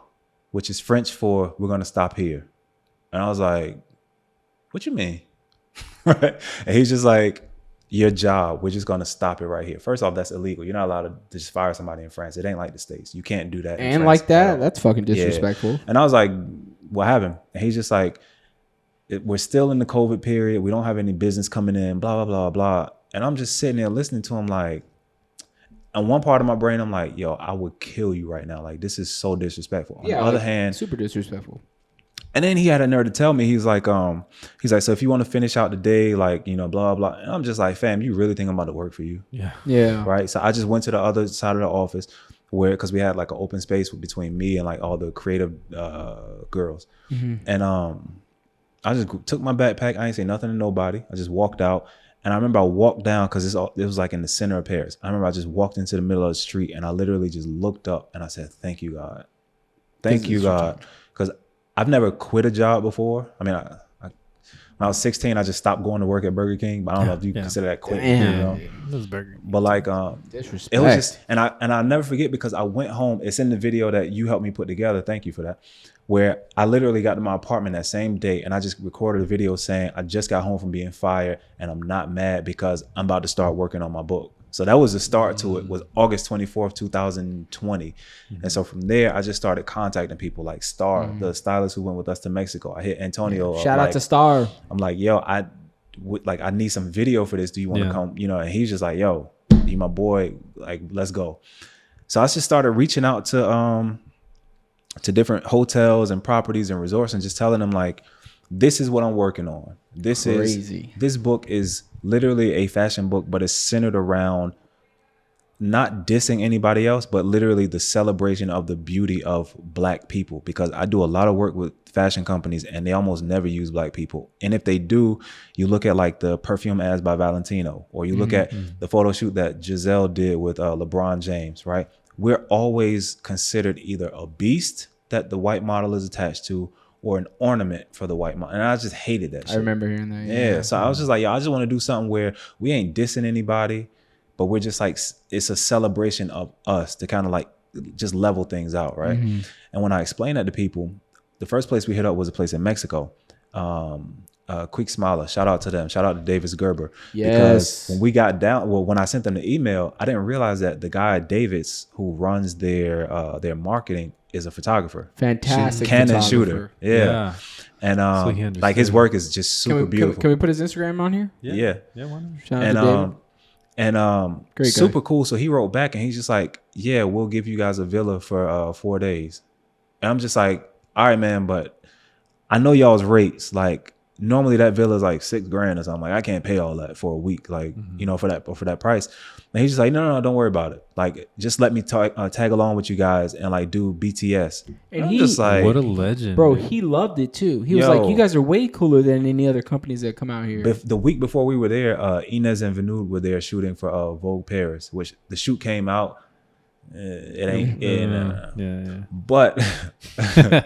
which is French for we're going to stop here. And I was like, what you mean? Right? And he's just like, your job, we're just going to stop it right here. First off, that's illegal. You're not allowed to just fire somebody in France. It ain't like the States. You can't do that. And like that, that's fucking disrespectful. Yeah. And I was like, what happened? And he's just like, we're still in the COVID period. We don't have any business coming in, blah, blah, blah, blah. And I'm just sitting there listening to him like, on one part of my brain, I'm like, yo, I would kill you right now. Like, this is so disrespectful. On the other hand, super disrespectful. And then he had a nerve to tell me, he's like, so if you want to finish out the day, like, you know, blah, blah. And I'm just like, fam, you really think I'm about to work for you? Yeah. Right. So I just went to the other side of the office because we had like an open space between me and like all the creative girls. And I just took my backpack. I ain't say nothing to nobody. I just walked out. And I remember I walked down because it was like in the center of Paris. I remember I just walked into the middle of the street and I literally just looked up and I said, thank you, God. Thank you, God. Because I've never quit a job before. I mean, when I was 16, I just stopped going to work at Burger King. But I don't know if you consider that quitting. You know? It was Burger King. But like, disrespect. It was just, and I'll never forget because I went home. It's in the video that you helped me put together. Thank you for that. Where I literally got to my apartment that same day and I just recorded a video saying I just got home from being fired and I'm not mad because I'm about to start working on my book. So that was the start to it, was August 24th, 2020. And so from there, I just started contacting people like Star, the stylist who went with us to Mexico. I hit Antonio. Shout out to Star. I'm like, yo, I need some video for this. Do you want to come? You know, and he's just like, yo, you my boy, like, let's go. So I just started reaching out to different hotels and properties and resorts and just telling them like, this is what I'm working on. This book is literally a fashion book, but it's centered around not dissing anybody else, but literally the celebration of the beauty of Black people. Because I do a lot of work with fashion companies and they almost never use Black people. And if they do, you look at like the perfume ads by Valentino, or you look at the photo shoot that Giselle did with LeBron James, right? We're always considered either a beast that the white model is attached to, or an ornament for the white mom. And I just hated that shit. I remember hearing that. Yeah. So I was just like, yo, I just want to do something where we ain't dissing anybody, but we're just like, it's a celebration of us to kind of like just level things out, right? Mm-hmm. And when I explained that to people, the first place we hit up was a place in Mexico. Quick Smiler, shout out to them. Shout out to Davis Gerber. Yes. Because when we got down, well, when I sent them the email, I didn't realize that the guy Davis who runs their marketing is a photographer. Fantastic Canon shooter. Yeah. And So like his work is just super beautiful. Can we put his Instagram on here? Yeah. Yeah, why not? Shout out to David. And Great super guy. cool. So he wrote back and he's just like, yeah, we'll give you guys a villa for 4 days. And I'm just like, all right, man, but I know y'all's rates. Like normally that villa is like $6,000 or something. Like I can't pay all that for a week, like, you know, for that price. And he's just like, no, don't worry about it. Like, just let me tag along with you guys and like do BTS. And I'm just like, what a legend, bro. dude. He loved it too. He was like, you guys are way cooler than any other companies that come out here. The week before we were there, Inez and Vanud were there shooting for Vogue Paris, which the shoot came out. It ain't. Yeah. But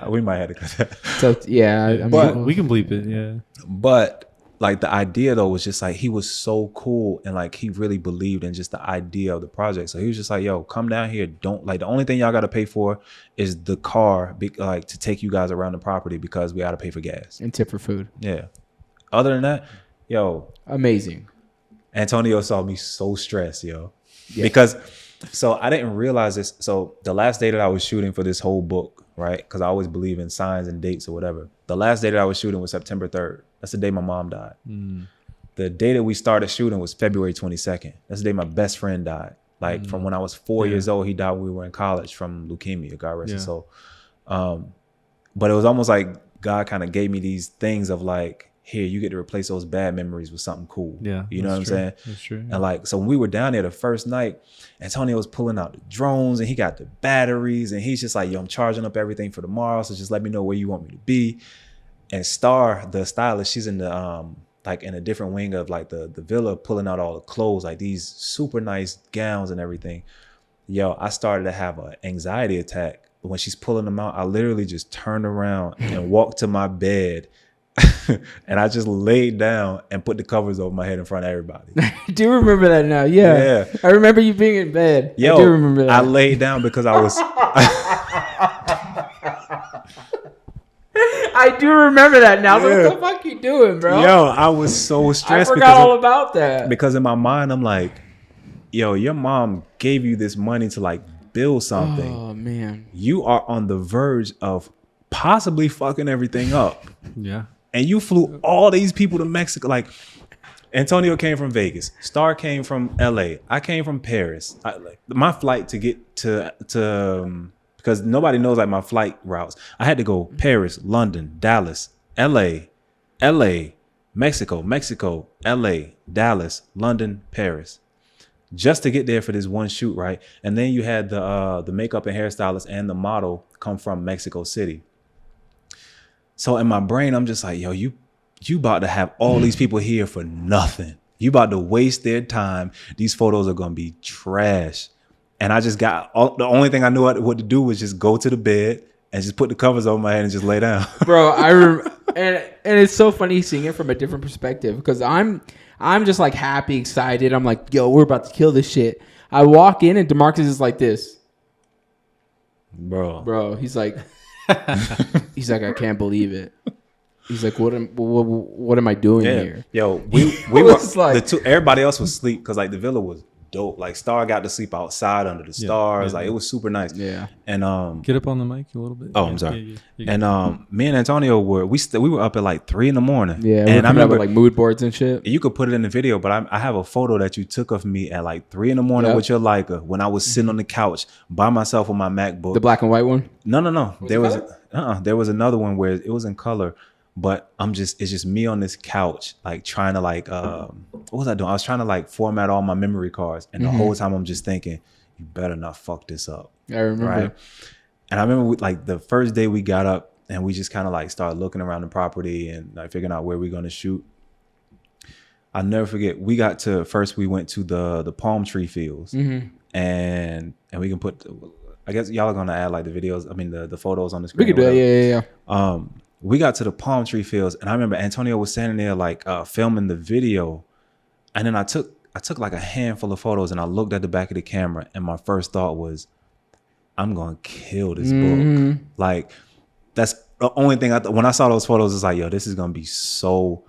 we might have to cut that. So yeah, But we can bleep it. Yeah. But like the idea though was just like he was so cool and like he really believed in just the idea of the project. So he was just like, yo, come down here. Don't like the only thing y'all got to pay for is the car, like to take you guys around the property because we got to pay for gas and tip for food. Yeah. Other than that, yo, amazing. Antonio saw me so stressed, yo, because. So I didn't realize this. So the last day that I was shooting for this whole book, right? Because I always believe in signs and dates or whatever. The last day that I was shooting was September 3rd. That's the day my mom died. The day that we started shooting was February 22nd. That's the day my best friend died. Like from when I was 4 years old, he died when we were in college from leukemia, God rest his soul. But it was almost like God kind of gave me these things of like, here, you get to replace those bad memories with something cool. Yeah. You know what I'm saying? That's true. And like, so when we were down there the first night, Antonio was pulling out the drones and he got the batteries and he's just like, yo, I'm charging up everything for tomorrow. So just let me know where you want me to be. And Star, the stylist, she's in the, like in a different wing of like the villa, pulling out all the clothes, like these super nice gowns and everything. Yo, I started to have an anxiety attack. But when she's pulling them out, I literally just turned around and walked to my bed. And I just laid down and put the covers over my head in front of everybody. I do remember that now. Yeah. I remember you being in bed. Yo, I do remember that. I laid down because I was. I do remember that now. So what the fuck you doing, bro? Yo, I was so stressed. I forgot all about that. Because in my mind, I'm like, yo, your mom gave you this money to like build something. Oh, man. You are on the verge of possibly fucking everything up. Yeah. And you flew all these people to Mexico. Like Antonio came from Vegas. Star came from LA. I came from Paris. My flight to get to because nobody knows like my flight routes. I had to go Paris, London, Dallas, LA, Mexico, LA, Dallas, London, Paris. Just to get there for this one shoot, right? And then you had the makeup and hairstylist and the model come from Mexico City. So in my brain, I'm just like, yo, you about to have all these people here for nothing. You about to waste their time. These photos are going to be trash. And I just got, the only thing I knew what to do was just go to the bed and just put the covers over my head and just lay down. Bro, and it's so funny seeing it from a different perspective because I'm just like happy, excited. I'm like, yo, we're about to kill this shit. I walk in and Demarcus is like this. Bro, he's like, I can't believe it. He's like, what am I doing here? Yo, we were like, everybody else was asleep because like the villa was dope. Like Star got to sleep outside under the stars. Like it was super nice. Yeah. And get up on the mic a little bit. Oh, I'm sorry. And me and Antonio we were up at like 3 a.m. Yeah. And I remember like mood boards and shit. You could put it in the video, but I have a photo that you took of me at like 3 a.m. with your Leica when I was sitting on the couch by myself with my MacBook. The black and white one? No. There was another one where it was in color. But it's just me on this couch, like trying to like, what was I doing? I was trying to like format all my memory cards. And the whole time I'm just thinking, you better not fuck this up. I remember. Right? And I remember like the first day we got up and we just kind of like started looking around the property and like figuring out where we're going to shoot. I'll never forget. We went to the palm tree fields and we can put, I guess y'all are going to add like the videos. I mean, the photos on the screen. We could do that. Yeah. we got to the palm tree fields, and I remember Antonio was standing there like filming the video, and then I took like a handful of photos, and I looked at the back of the camera, and my first thought was, I'm gonna kill this book. Like, that's the only thing when I saw those photos, it's like, yo, this is gonna be so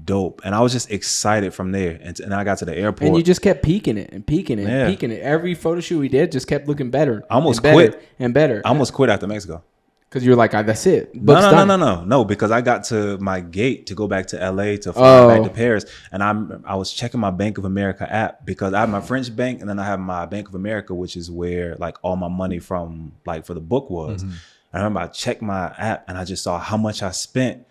dope. And I was just excited from there. And I got to the airport. And you just kept peeking it and peeking it and peeking it. Every photo shoot we did just kept looking better. I almost quit. And better. I almost quit after Mexico. Because you were like, that's it. No, because I got to my gate to go back to LA to fly back to Paris. And I was checking my Bank of America app because I have my French bank and then I have my Bank of America, which is where like all my money from like for the book was. I remember I checked my app and I just saw how much I spent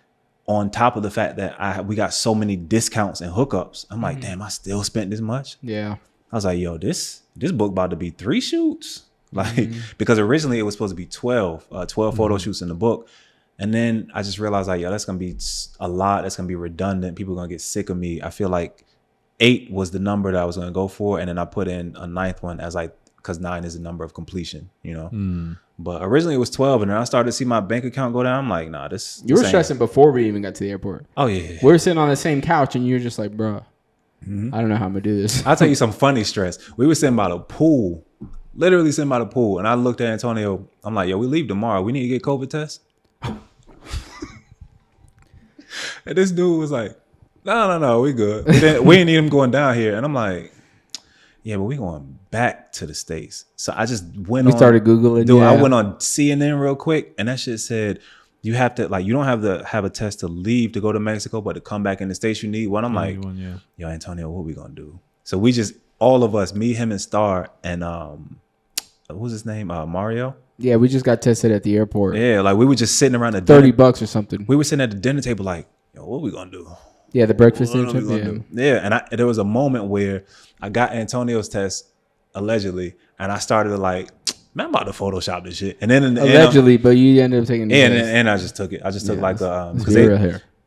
on top of the fact that we got so many discounts and hookups. I'm like, damn, I still spent this much. Yeah. I was like, yo, this book about to be 3 shoots. Like, because originally it was supposed to be 12 photo shoots in the book. And then I just realized like, yo, that's going to be a lot. That's going to be redundant. People are going to get sick of me. I feel like 8 was the number that I was going to go for. And then I put in a 9th one as like, because 9 is the number of completion, you know? But originally it was 12, and then I started to see my bank account go down. I'm like, nah, this. You were stressing before we even got to the airport. Oh yeah. We were sitting on the same couch, and you were just like, bro, I don't know how I'm gonna do this. I'll tell you some funny stress. We were sitting by the pool, literally sitting by the pool, and I looked at Antonio. I'm like, yo, we leave tomorrow. We need to get COVID tests. And this dude was like, no, we good. We didn't need him going down here. And I'm like, yeah, but we going back to the States. So I just went started Googling. Dude, I went on CNN real quick, and that shit said you have to, like, you don't have to have a test to leave to go to Mexico, but to come back in the States you need one. I'm like, yo, Antonio, what we gonna do? So we just, all of us, me, him, and Star, and what was his name? Mario. Yeah, we just got tested at the airport. Yeah, like we were just sitting around the $30 or something. We were sitting at the dinner table like, yo, what we gonna do? Yeah, the breakfast dinner. Yeah, and there was a moment where I got Antonio's test allegedly, and I started to like, man, I'm about to Photoshop this shit. And then allegedly, but you ended up taking. And I just took it. I just took like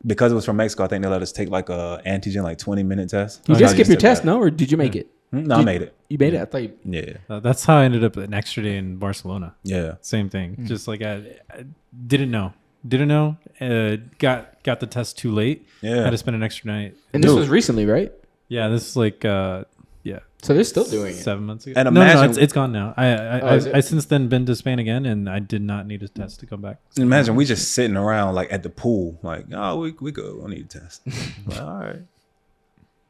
because it was from Mexico. I think they let us take like a antigen, like 20-minute test. You just skip your test, no, or did you make it? No, I made it. You made it? I thought you. Yeah. That's how I ended up an extra day in Barcelona. Yeah. Same thing. Just like I didn't know. Got the test too late. Yeah. Had to spend an extra night. And this was recently, right? Yeah, this is like So they're still doing it 7 months ago. And no, it's gone now. I since then been to Spain again, and I did not need a test to come back. Imagine we just sitting around like at the pool, like, oh, we good. We don't need a test. Like, all right.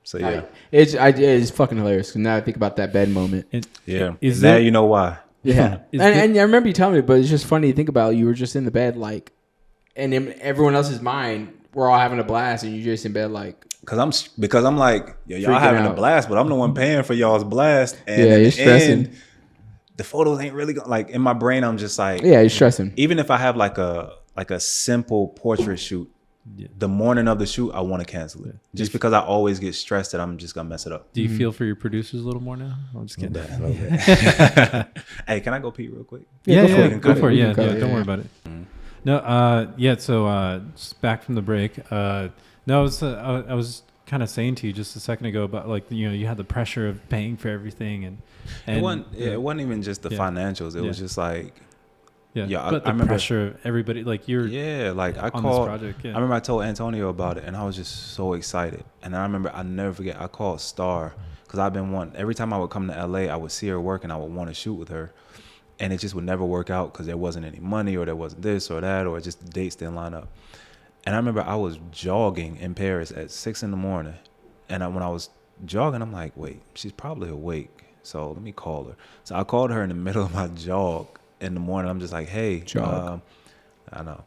So yeah, it's fucking hilarious. Cause now I think about that bed moment. Now you know why. Yeah, and I remember you telling me, but it's just funny to think about. You were just in the bed, like, and in everyone else's mind, we're all having a blast, and you're just in bed, like. Because I'm like, y'all having a blast, but I'm the one paying for y'all's blast. And you're stressing. The photos ain't really like in my brain. I'm just like, you're stressing. Even if I have like a simple portrait shoot, the morning of the shoot, I want to cancel it just because I always get stressed that I'm just gonna mess it up. Do you feel for your producers a little more now? I'm just kidding. Hey, can I go pee real quick? Go for it. Yeah, don't worry about it. No, so just back from the break. No, I was kind of saying to you just a second ago about like, you know, you had the pressure of paying for everything, and it wasn't even just the financials. It was just like, but I remember pressure of everybody, like you're like I on called. This project, I remember I told Antonio about it, and I was just so excited. And I remember I never forget. I called Star because I've been wanting. Every time I would come to LA, I would see her work, and I would want to shoot with her, and it just would never work out because there wasn't any money, or there wasn't this or that, or just the dates didn't line up. And I remember I was jogging in Paris at 6 a.m. And when I was jogging, I'm like, wait, she's probably awake. So let me call her. So I called her in the middle of my jog in the morning. I'm just like, hey, I know.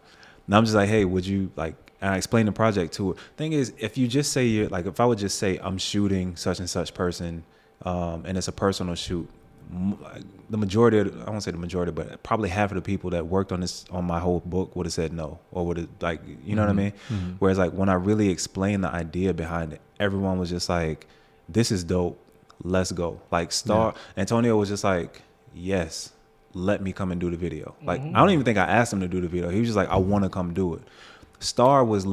And I'm just like, hey, would you like, and I explained the project to her. Thing is, if you just say if I would just say I'm shooting such and such person, and it's a personal shoot, the majority of, I won't say the majority, but probably half of the people that worked on my whole book would have said no, or would have, like, you know what I mean? Mm-hmm. Whereas like when I really explained the idea behind it, everyone was just like, this is dope, let's go. Like Antonio was just like, yes, let me come and do the video. Like, I don't even think I asked him to do the video. He was just like, I want to come do it. Star was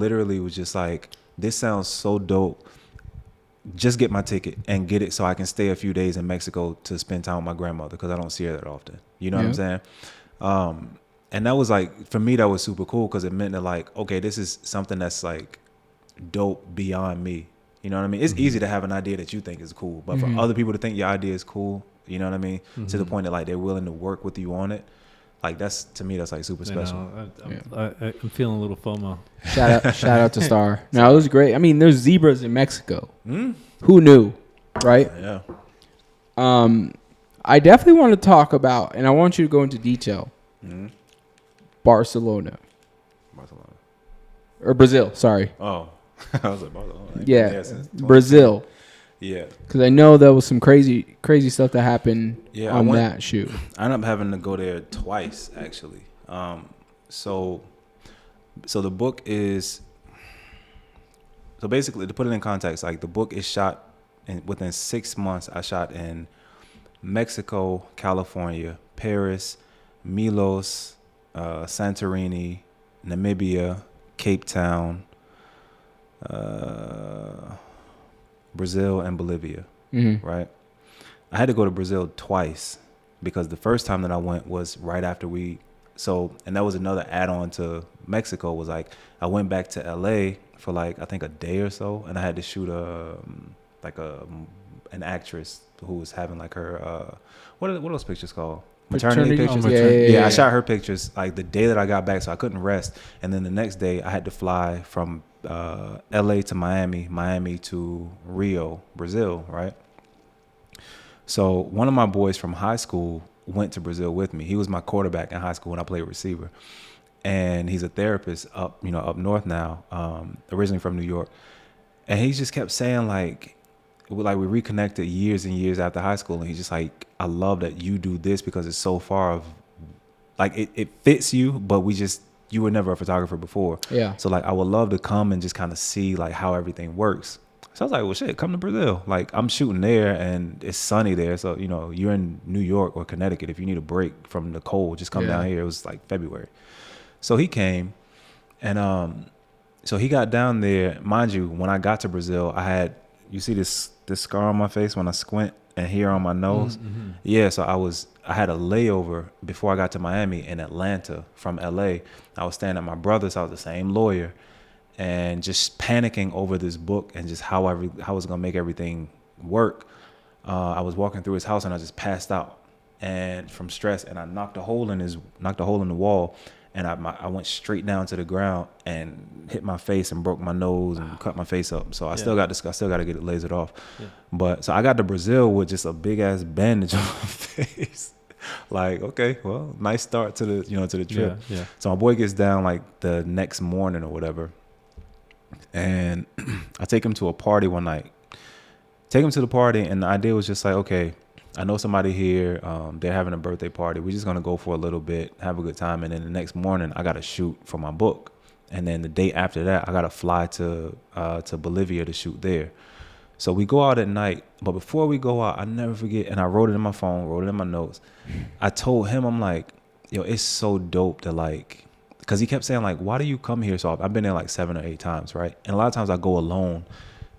just like, this sounds so dope. Just get my ticket and get it so I can stay a few days in Mexico to spend time with my grandmother because I don't see her that often. You know what I'm saying? And that was like, for me, that was super cool because it meant that like, okay, this is something that's like dope beyond me. You know what I mean? It's easy to have an idea that you think is cool, but for other people to think your idea is cool, you know what I mean? To the point that like they're willing to work with you on it. Like that's, to me, that's like super special. I'm feeling a little FOMO. Shout out to Star. No, it was great. I mean, there's zebras in Mexico. Who knew, right? Yeah. I definitely want to talk about, and I want you to go into detail. Barcelona or Brazil. Sorry. Oh, I was like Barcelona. Yeah, Brazil. Yeah, because I know there was some crazy stuff that happened on that shoot. I ended up having to go there twice, actually. So the book is, so basically, to put it in context, like the book is shot within 6 months. I shot in Mexico, California, Paris, Milos, Santorini, Namibia, Cape Town, Brazil, and Bolivia, right? I had to go to Brazil twice because the first time that I went was right after and that was another add-on to Mexico, was like I went back to LA for like I think a day or so, and I had to shoot an actress who was having like her what are those pictures called? Maternity pictures. Yeah, I shot her pictures like the day that I got back, so I couldn't rest. And then the next day I had to fly from LA to Miami to Rio, Brazil, right? So one of my boys from high school went to Brazil with me. He was my quarterback in high school when I played receiver. And he's a therapist up north now, originally from New York. And he just kept saying like we reconnected years and years after high school, and he's just like, I love that you do this because it's so far of like it fits you, but you were never a photographer before. Yeah. So like I would love to come and just kind of see like how everything works. So I was like, well shit, come to Brazil. Like I'm shooting there and it's sunny there. So, you're in New York or Connecticut. If you need a break from the cold, just come down here. It was like February. So he came and so he got down there. Mind you, when I got to Brazil, you see this scar on my face when I squint and here on my nose. Yeah, so I had a layover before I got to Miami in Atlanta from LA. I was staying at my brother's house, the same lawyer, and just panicking over this book and just how I was gonna make everything work. I was walking through his house and I just passed out and from stress, and I knocked a hole in the wall. And I went straight down to the ground and hit my face and broke my nose and cut my face up. So I still got to get it lasered off. Yeah. But so I got to Brazil with just a big ass bandage on my face. Like, okay, well, nice start to the trip. Yeah. So my boy gets down like the next morning or whatever, and I take him to a party one night. Take him to the party, and the idea was just like, okay, I know somebody here. They're having a birthday party. We're just gonna go for a little bit, have a good time, and then the next morning I gotta shoot for my book, and then the day after that I gotta fly to Bolivia to shoot there. So we go out at night, but before we go out, I never forget, and I wrote it in my phone, wrote it in my notes. I told him, I'm like, yo, it's so dope to like, because he kept saying like, why do you come here so often? I've been there like 7 or 8 times, right? And a lot of times I go alone,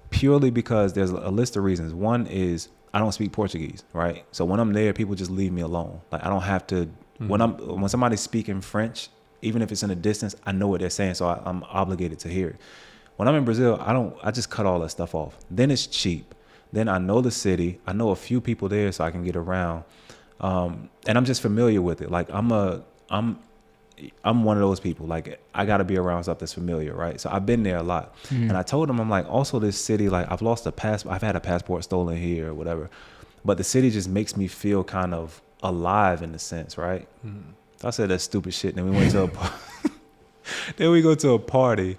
purely because there's a list of reasons. One is I don't speak Portuguese, right? So when I'm there, people just leave me alone. Like I don't have to. When somebody's speaking French, even if it's in a distance, I know what they're saying, so I'm obligated to hear it. When I'm in Brazil, I just cut all that stuff off. Then it's cheap. Then I know the city. I know a few people there, so I can get around. And I'm just familiar with it. Like I'm one of those people. Like I got to be around stuff that's familiar, right? So I've been there a lot. And I told him, I'm like, also this city, like I've lost a passport. I've had a passport stolen here or whatever, but the city just makes me feel kind of alive in a sense, right? So I said that stupid shit. And then we went to then we go to a party,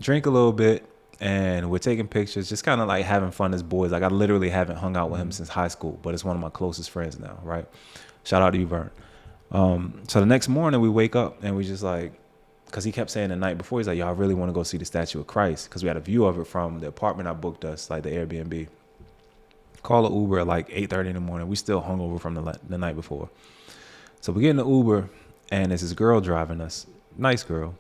drink a little bit, and we're taking pictures, just kind of like having fun as boys. Like I literally haven't hung out with him since high school, but it's one of my closest friends now, right? Shout out to you, Vern. So the next morning we wake up and we just like, because he kept saying the night before, he's like, yo, I really want to go see the Statue of Christ, because we had a view of it from the apartment I booked us, like the Airbnb. Call an Uber at like 8:30 in the morning. We still hungover from the night before. So we get in the Uber and there's this girl driving us, nice girl.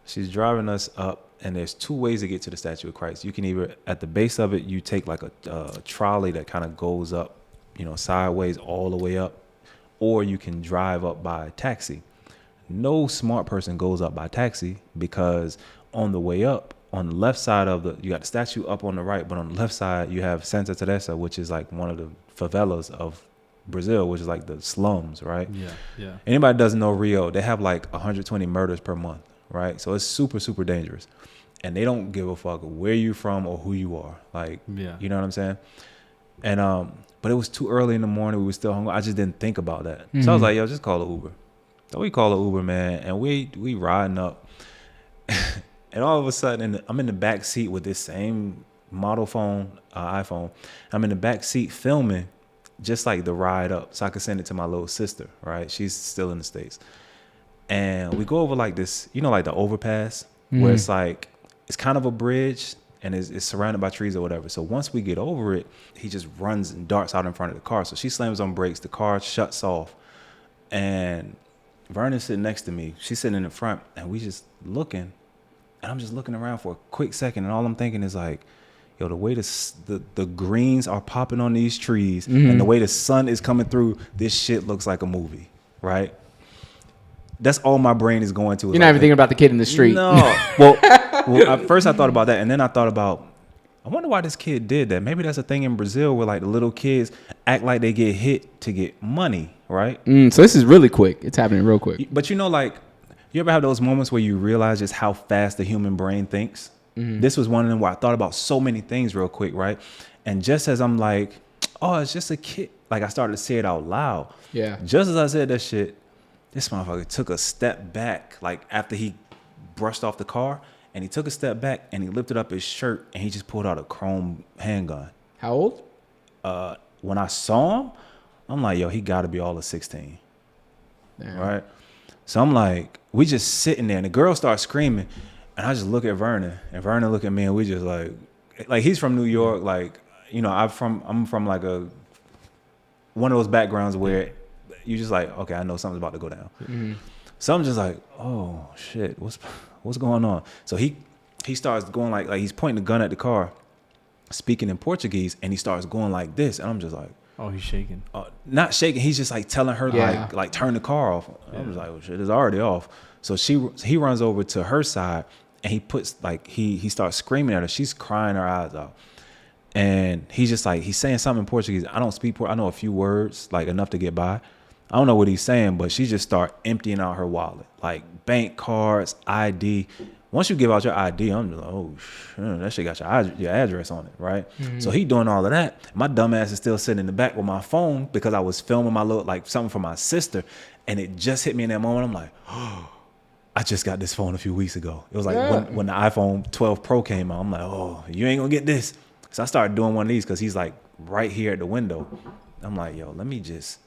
She's driving us up, and there's 2 ways to get to the Statue of Christ. You can either, at the base of it, you take like a trolley that kind of goes up, sideways all the way up, or you can drive up by taxi. no smart person goes up by taxi, because on the way up, on the left side you got the statue up on the right, but on the left side you have Santa Teresa, which is like one of the favelas of Brazil, which is like the slums, right? Yeah. Anybody that doesn't know Rio, they have like 120 murders per month, right? So it's super, super dangerous. And they don't give a fuck where you from or who you are. Like, you know what I'm saying? And but it was too early in the morning. We were still hungry. I just didn't think about that. So I was like, yo, just call an Uber. So we call an Uber, man, and we riding up. And all of a sudden, I'm in the back seat with this same model phone, iPhone. I'm in the back seat filming just like the ride up so I could send it to my little sister, right? She's still in the States. And we go over like this, you know, like the overpass where it's like, it's kind of a bridge and it's surrounded by trees or whatever. So once we get over it, he just runs and darts out in front of the car. So she slams on brakes, the car shuts off, and Vernon's sitting next to me. She's sitting in the front, and we just looking, and I'm just looking around for a quick second, and all I'm thinking is like, yo, the way the greens are popping on these trees and the way the sun is coming through, this shit looks like a movie, right? That's all my brain is going to. You're not even thinking about the kid in the street. No. Well, at first I thought about that, and then I thought about, I wonder why this kid did that. Maybe that's a thing in Brazil where like the little kids act like they get hit to get money, right? So this is really quick. It's happening real quick. But you know, like, you ever have those moments where you realize just how fast the human brain thinks? This was one of them where I thought about so many things real quick, right? And just as I'm like, oh, it's just a kid, like I started to say it out loud. Yeah. Just as I said that shit, this motherfucker took a step back, like after he brushed off the car, and he took a step back and he lifted up his shirt and he just pulled out a chrome handgun. How old? When I saw him, I'm like, yo, he got to be all of 16. Damn. Right? So I'm like, we just sitting there, and the girl starts screaming, and I just look at Vernon, and Vernon look at me, and we just like he's from New York, like, you know, I'm from like one of those backgrounds where you just like, okay, I know something's about to go down. So I'm just like, oh shit, what's going on? So he starts going like he's pointing the gun at the car, speaking in Portuguese, and he starts going like this, and I'm just like, oh, he's shaking. Not shaking. He's just like telling her like turn the car off. I was like, oh shit, it's already off. So he runs over to her side, and he puts like he starts screaming at her. She's crying her eyes out, and he's just like he's saying something in Portuguese. I don't speak Portuguese. I know a few words, like enough to get by. I don't know what he's saying, but she just start emptying out her wallet, like bank cards, ID. Once you give out your ID, I'm just like, oh, shit, that shit got your address on it, right? So he doing all of that. My dumb ass is still sitting in the back with my phone because I was filming my little, like something for my sister, and it just hit me in that moment. I'm like, oh, I just got this phone a few weeks ago. It was like when the iPhone 12 Pro came out. I'm like, oh, you ain't gonna get this. So I started doing one of these because he's like right here at the window. I'm like, yo, let me just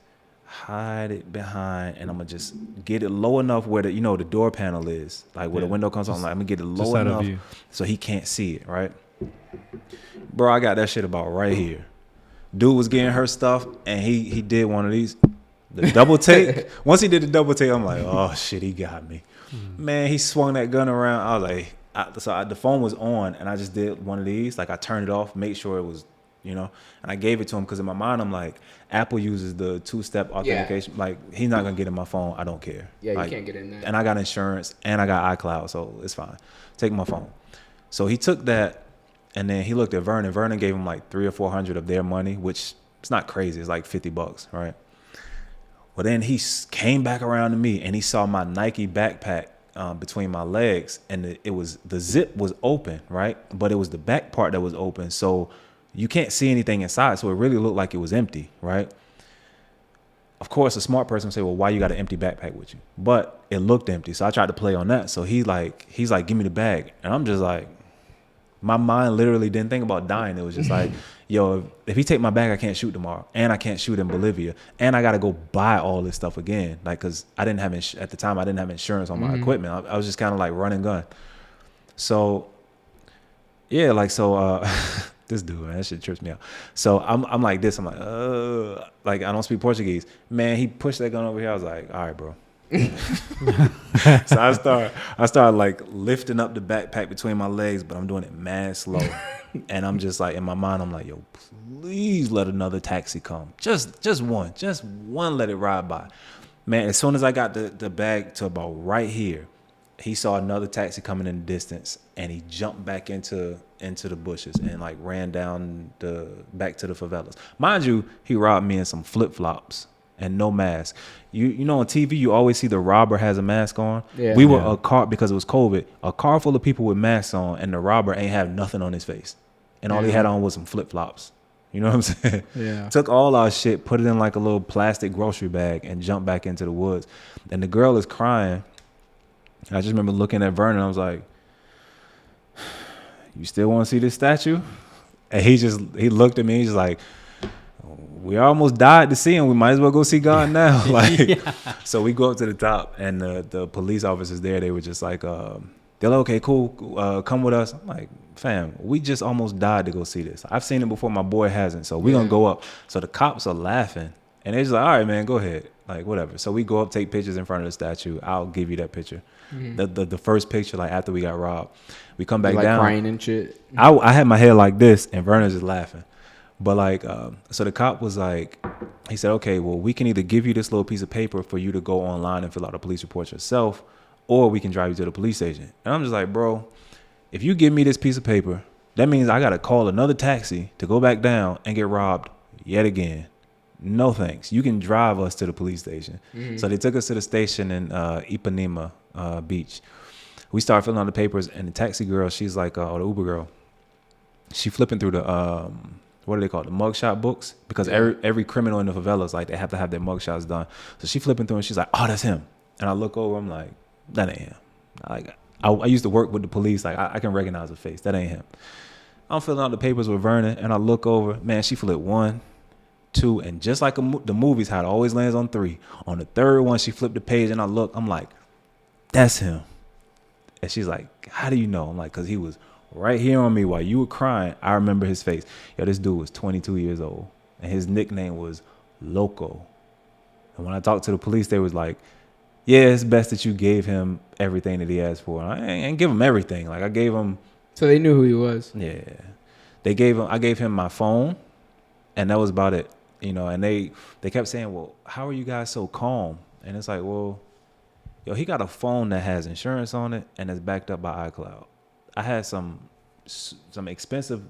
hide it behind, and I'm gonna just get it low enough where the door panel is, like where the window comes on. Like I'm gonna get it low enough so he can't see it, right? Bro, I got that shit about right here. Dude was getting her stuff, and he did one of these, the double take. Once he did the double take, I'm like, oh shit, he got me. Man, he swung that gun around. I was like, the phone was on, and I just did one of these. Like I turned it off, make sure it was, and I gave it to him because in my mind I'm like, Apple uses the two-step authentication. Like he's not gonna get in my phone. I don't care. Yeah, like, you can't get in that. And I got insurance, and I got iCloud, so it's fine. Take my phone. So he took that, and then he looked at Vernon. Vernon gave him like $300 or $400 of their money, which it's not crazy. It's like $50, right? Well, then he came back around to me, and he saw my Nike backpack between my legs, and the zip was open, right? But it was the back part that was open, so you can't see anything inside, so it really looked like it was empty, right? Of course, a smart person would say, well, why you got an empty backpack with you? But it looked empty, so I tried to play on that. So he's like, give me the bag. And I'm just like, my mind literally didn't think about dying. It was just like, yo, if he take my bag, I can't shoot tomorrow, and I can't shoot in Bolivia, and I got to go buy all this stuff again, like, because I didn't have, at the time, I didn't have insurance on my equipment. I was just kind of like run and gun. So, yeah, like, so, this dude, man, that shit trips me out. So I'm like this. I'm like I don't speak Portuguese. Man, he pushed that gun over here. I was like, all right, bro. So I started like lifting up the backpack between my legs, but I'm doing it mad slow. And I'm just like, in my mind, I'm like, yo, please let another taxi come. Just one, let it ride by. Man, as soon as I got the bag to about right here, he saw another taxi coming in the distance, and he jumped back into the bushes and like ran down back to the favelas. Mind you, he robbed me in some flip flops and no mask. You know on TV you always see the robber has a mask on. Yeah. We were a car because it was COVID. A car full of people with masks on, and the robber ain't have nothing on his face, and all he had on was some flip flops. You know what I'm saying? Yeah. Took all our shit, put it in like a little plastic grocery bag, and jumped back into the woods. And the girl is crying. I just remember looking at Vernon. I was like, "You still want to see this statue?" And he looked at me. He's like, "We almost died to see him. We might as well go see God now." Like, so we go up to the top, and the police officers there, they were just like, they're like, "Okay, cool, come with us." I'm like, "Fam, we just almost died to go see this. I've seen it before. My boy hasn't, so we're gonna go up." So the cops are laughing, and they're just like, "All right, man, go ahead, like whatever." So we go up, take pictures in front of the statue. I'll give you that picture. The first picture, like after we got robbed, we come back down, crying and shit. I had my head like this, and Vernon's just laughing. But like, so the cop was like, he said, "Okay, well, we can either give you this little piece of paper for you to go online and fill out a police report yourself, or we can drive you to the police station." And I'm just like, bro, if you give me this piece of paper, that means I got to call another taxi to go back down and get robbed yet again. No thanks. You can drive us to the police station. So they took us to the station in Ipanema Beach. We started filling out the papers, and the taxi girl, she's like, or the Uber girl, she flipping through the, what do they call it? The mugshot books, because every criminal in the favelas, like they have to have their mugshots done. So she flipping through, and she's like, "Oh, that's him." And I look over, I'm like, "That ain't him." Like I used to work with the police, like I can recognize a face. That ain't him. I'm filling out the papers with Vernon, and I look over, man, she flipped 1, 2, and just like the movies, how it always lands on 3. On the third one, she flipped the page, and I look, I'm like, "That's him." And she's like, "How do you know?" I'm like, "Cause he was right here on me while you were crying. I remember his face." Yo, this dude was 22 years old, and his nickname was Loco. And when I talked to the police, they was like, "Yeah, it's best that you gave him everything that he asked for." And I ain't give him everything. Like I gave him. So they knew who he was. Yeah, I gave him my phone, and that was about it. You know, and they kept saying, "Well, how are you guys so calm?" And it's like, well, yo, he got a phone that has insurance on it and is backed up by iCloud. I had some expensive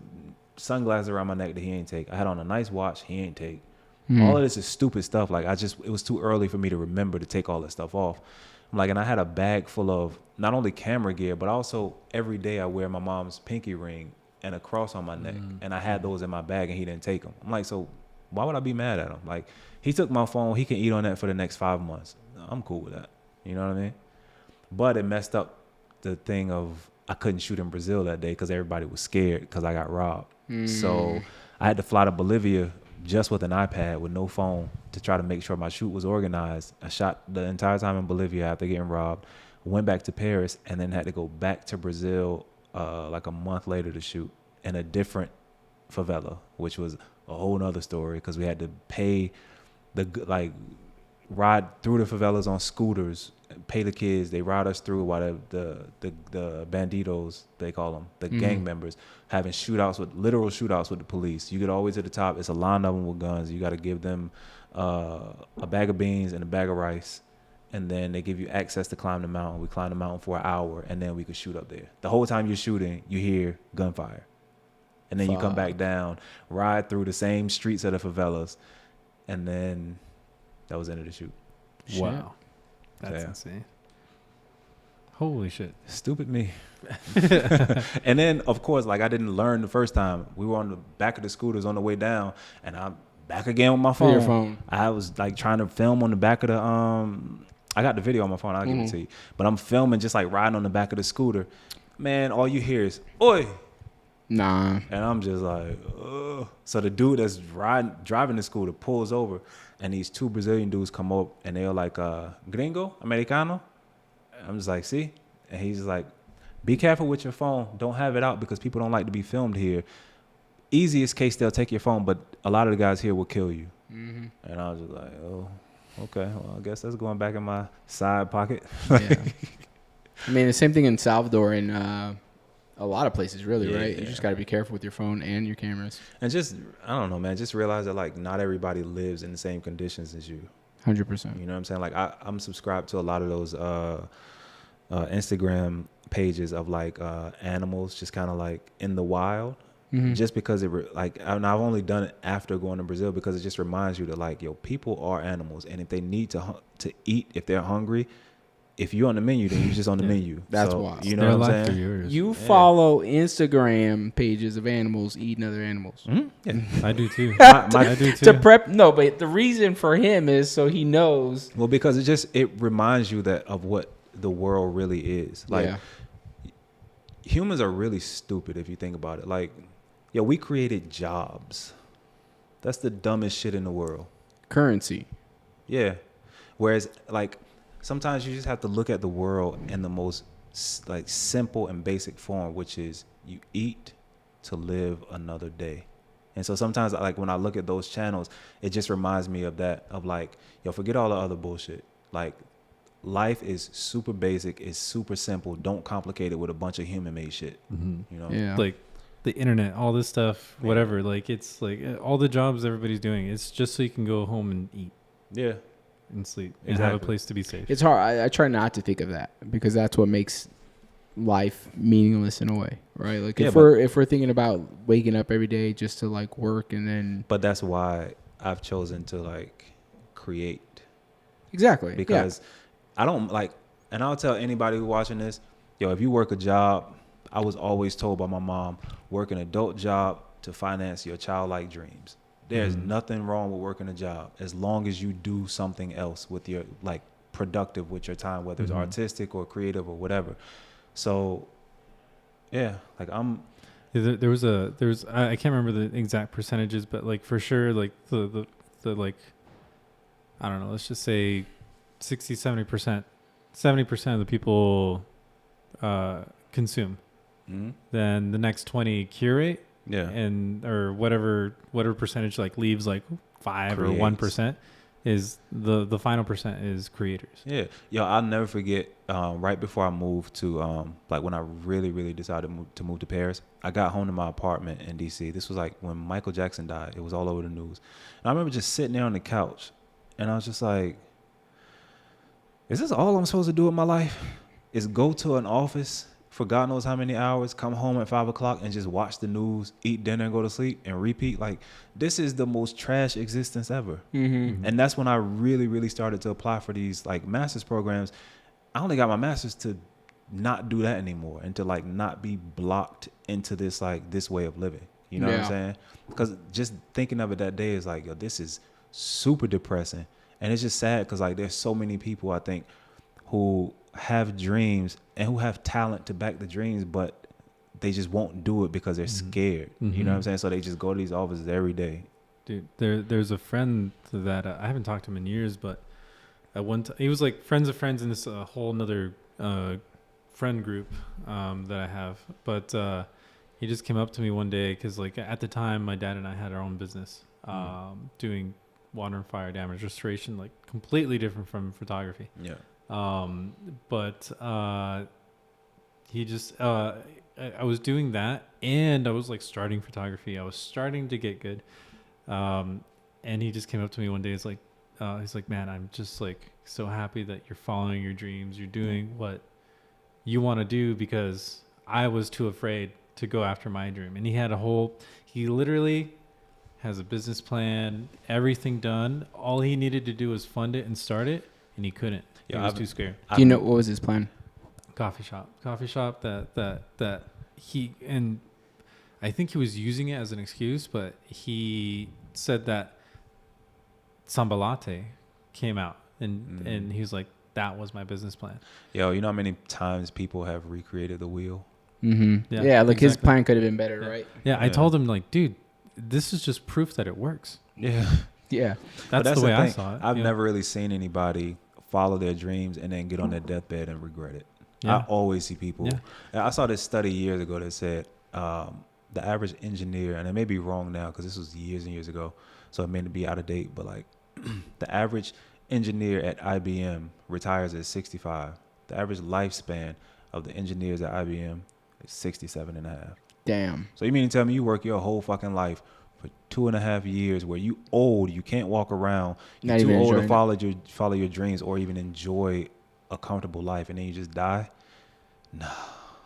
sunglasses around my neck that he ain't take. I had on a nice watch he ain't take. All of this is stupid stuff. Like it was too early for me to remember to take all this stuff off. I'm like, and I had a bag full of not only camera gear, but also every day I wear my mom's pinky ring and a cross on my neck. And I had those in my bag, and he didn't take them. I'm like, so why would I be mad at him? Like, he took my phone. He can eat on that for the next 5 months. I'm cool with that. You know what I mean? But it messed up the thing of I couldn't shoot in Brazil that day because everybody was scared because I got robbed. So I had to fly to Bolivia just with an iPad with no phone to try to make sure my shoot was organized. I shot the entire time in Bolivia after getting robbed, went back to Paris, and then had to go back to Brazil like a month later to shoot in a different favela, which was a whole nother story because we had to pay ride through the favelas on scooters, pay the kids. They ride us through while the banditos, they call them, the gang members, having literal shootouts with the police. You get all the way to the top. It's a line of them with guns. You got to give them a bag of beans and a bag of rice. And then they give you access to climb the mountain. We climb the mountain for an hour, and then we could shoot up there. The whole time you're shooting, you hear gunfire. And then you come back down, ride through the same streets of the favelas, and then that was the end of the shoot. Wow. That's insane. Holy shit. Stupid me. And then, of course, like I didn't learn the first time. We were on the back of the scooters on the way down, and I'm back again with my phone. Your phone. I was like trying to film on the back of the I got the video on my phone. I'll give it to you. But I'm filming just like riding on the back of the scooter. Man, all you hear is, "Oi." Nah. And I'm just like, ugh. So the dude that's driving the scooter pulls over, and these 2 Brazilian dudes come up, and they're like, "Gringo, Americano?" And I'm just like, "See?" And he's just like, "Be careful with your phone. Don't have it out because people don't like to be filmed here. Easiest case, they'll take your phone, but a lot of the guys here will kill you." And I was just like, "Oh, okay. Well, I guess that's going back in my side pocket." Yeah. I mean, the same thing in Salvador and a lot of places, really, right? You just got to be careful with your phone and your cameras. And just, I don't know, man, just realize that, like, not everybody lives in the same conditions as you. 100%. You know what I'm saying? Like I'm subscribed to a lot of those Instagram pages of like animals just kind of like in the wild. Just because and I've only done it after going to Brazil because it just reminds you that like, yo, people are animals, and if they need to eat, if they're hungry, if you're on the menu, then you're just on the menu. That's so, wild. You know what I'm saying? Yours. You follow Instagram pages of animals eating other animals. Yeah. I do too. I do too. To prep, no, but the reason for him is so he knows. Well, because it reminds you that of what the world really is. Like, humans are really stupid if you think about it. Like, yo, we created jobs. That's the dumbest shit in the world. Currency. Yeah. Whereas, like, sometimes you just have to look at the world in the most, like, simple and basic form, which is you eat to live another day. And so sometimes, like, when I look at those channels, it just reminds me of that, of, like, yo, forget all the other bullshit. Like, life is super basic. It's super simple. Don't complicate it with a bunch of human-made shit. You know? Yeah. Like, the internet, all this stuff, whatever. Like, it's like all the jobs everybody's doing. It's just so you can go home and eat. Yeah. And sleep. And have a place to be safe. It's hard. I try not to think of that because that's what makes life meaningless in a way, right? Like if we're thinking about waking up every day just to like work and then. But that's why I've chosen to like create. Exactly. Because I don't like, and I'll tell anybody who's watching this, yo, if you work a job, I was always told by my mom, work an adult job to finance your childlike dreams. There's nothing wrong with working a job as long as you do something else with your, like, productive with your time, whether it's artistic or creative or whatever. So, yeah, like there was I can't remember the exact percentages, but like for sure, like the like, I don't know, let's just say 60, 70% of the people consume. Then the next 20 curate. Yeah. And or whatever percentage like leaves like 5 or 1% is the final percent is creators. Yeah. Yo, I'll never forget right before I moved to like when I really decided to move to Paris, I got home to my apartment in DC. This was like when Michael Jackson died. It was all over the news. And I remember just sitting there on the couch and I was just like, is this all I'm supposed to do with my life? Is go to an office for God knows how many hours, come home at 5 o'clock and just watch the news, eat dinner and go to sleep and repeat? Like, this is the most trash existence ever. And that's when I really started to apply for these like master's programs. I only got my master's to not do that anymore and to like not be blocked into this like this way of living. You know what I'm saying? Because just thinking of it that day is like, yo, this is super depressing. And it's just sad because like there's so many people I think who have dreams and who have talent to back the dreams, but they just won't do it because they're scared. You know what I'm saying? So they just go to these offices every day. Dude, there's a friend that I haven't talked to him in years, but at one time he was like friends of friends in this whole nother friend group that I have. But he just came up to me one day because like at the time my dad and I had our own business doing water and fire damage restoration, like completely different from photography. Yeah. But he just I was doing that and I was like starting photography. I was starting to get good. And he just came up to me one day. He's like, man, I'm just like so happy that you're following your dreams. You're doing what you want to do because I was too afraid to go after my dream. And he literally has a business plan, everything done. All he needed to do was fund it and start it, and he couldn't. He was too scared. Do you know what was his plan? Coffee shop that he, and I think he was using it as an excuse, but he said that Samba Latte came out and he was like, that was my business plan. Yo, you know how many times people have recreated the wheel? Yeah, like his plan could have been better, right? Yeah, I told him like, dude, this is just proof that it works. Yeah. That's the way I saw it. I've never really seen anybody follow their dreams and then get on their deathbed and regret it. I always see people. I saw this study years ago that said the average engineer, and it may be wrong now because this was years and years ago, so it may be out of date, but like the average engineer at IBM retires at 65. The average lifespan of the engineers at IBM is 67 and a half. Damn. So you mean to tell me you work your whole fucking life for 2.5 years where you old, you can't walk around, you're Not too even old to enjoying follow your dreams or even enjoy a comfortable life, and then you just die. Nah.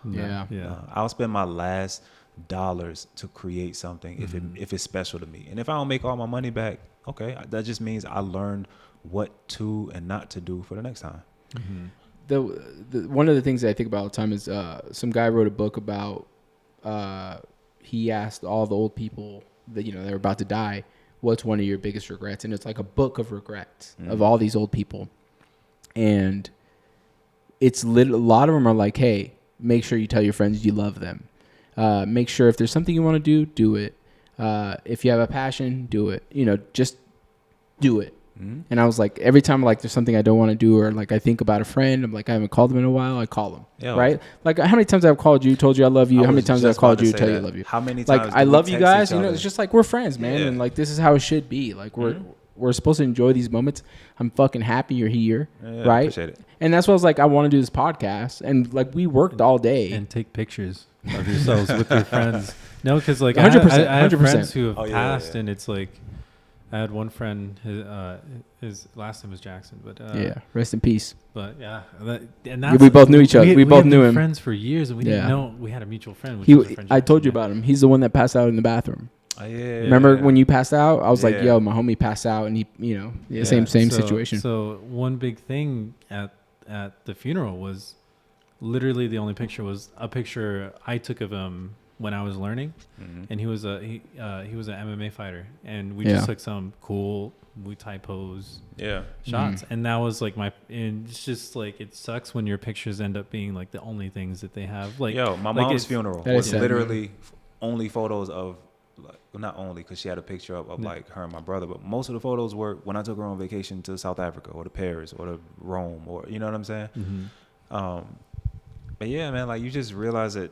Yeah. I'll spend my last dollars to create something if it's special to me. And if I don't make all my money back, okay, that just means I learned what to and not to do for the next time. The one of the things that I think about all the time is some guy wrote a book about he asked all the old people that they're about to die, what's one of your biggest regrets? And it's like a book of regrets of all these old people, and it's a lot of them are like, hey, make sure you tell your friends you love them. Make sure if there's something you want to do it. If you have a passion, do it. Just do it. And I was like, every time like there's something I don't want to do, or like I think about a friend, I'm like, I haven't called them in a while, I call them. Yeah, right? Like how many times I've called you, told you I love you? How many times I've called you, tell you I love you? How many times? Like I love you guys. It's just like we're friends, man, Yeah. and like this is how it should be. Like we're supposed to enjoy these moments. I'm fucking happy you're here, right? I appreciate it. And that's why I was like, I want to do this podcast, and like we worked all day and take pictures of yourselves with your friends. No, because like 100%, I have 100%. friends who have passed, yeah. and it's like I had one friend. His last name was Jackson, but rest in peace. But we both knew each other. We both knew him. Friends for years, and we didn't know we had a mutual friend. I told you about him. He's the one that passed out in the bathroom. Remember when you passed out? I was like, "Yo, my homie passed out," and he, same situation. So one big thing at the funeral was literally the only picture was a picture I took of him when I was learning, and he was an MMA fighter, and we just took some cool Muay Thai pose shots, and that was like and it's just like it sucks when your pictures end up being like the only things that they have. Like my mom's funeral was literally only photos of, like, well, not only because she had a picture of like her and my brother, but most of the photos were when I took her on vacation to South Africa or to Paris or to Rome, or you know what I'm saying. But yeah, man, like you just realize that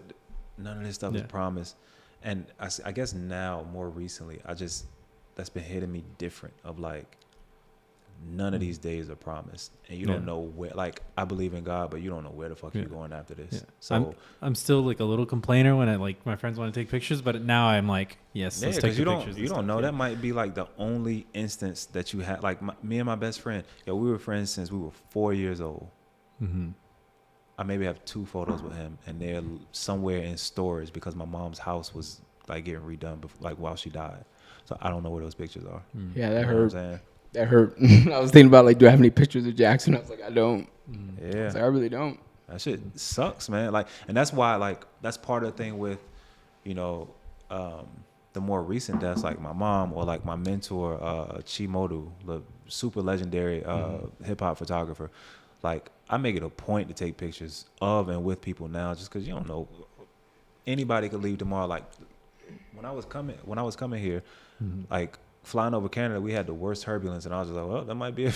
none of this stuff is promised. And I guess now, more recently, that's been hitting me different of like, none of these days are promised. And you don't know where, like, I believe in God, but you don't know where the fuck you're going after this. Yeah. So I'm still like a little complainer when my friends want to take pictures, but now I'm like, yes, let's take the pictures. You don't know. That might be like the only instance that you had. Like me and my best friend, we were friends since we were 4 years old. I maybe have 2 photos with him, and they're somewhere in storage because my mom's house was like getting redone while she died. So I don't know where those pictures are. Yeah, that hurt. That hurt. I was thinking about like, do I have any pictures of Jackson? I was like, I don't. Yeah, I was like, I really don't. That shit sucks, man. Like, and that's why, like, that's part of the thing with, the more recent deaths, like my mom or like my mentor, Chimodu, the super legendary hip hop photographer. Like, I make it a point to take pictures of and with people now, just because you don't know, anybody could leave tomorrow. Like when I was coming here, like flying over Canada, we had the worst turbulence, and I was just like, well, that might be it.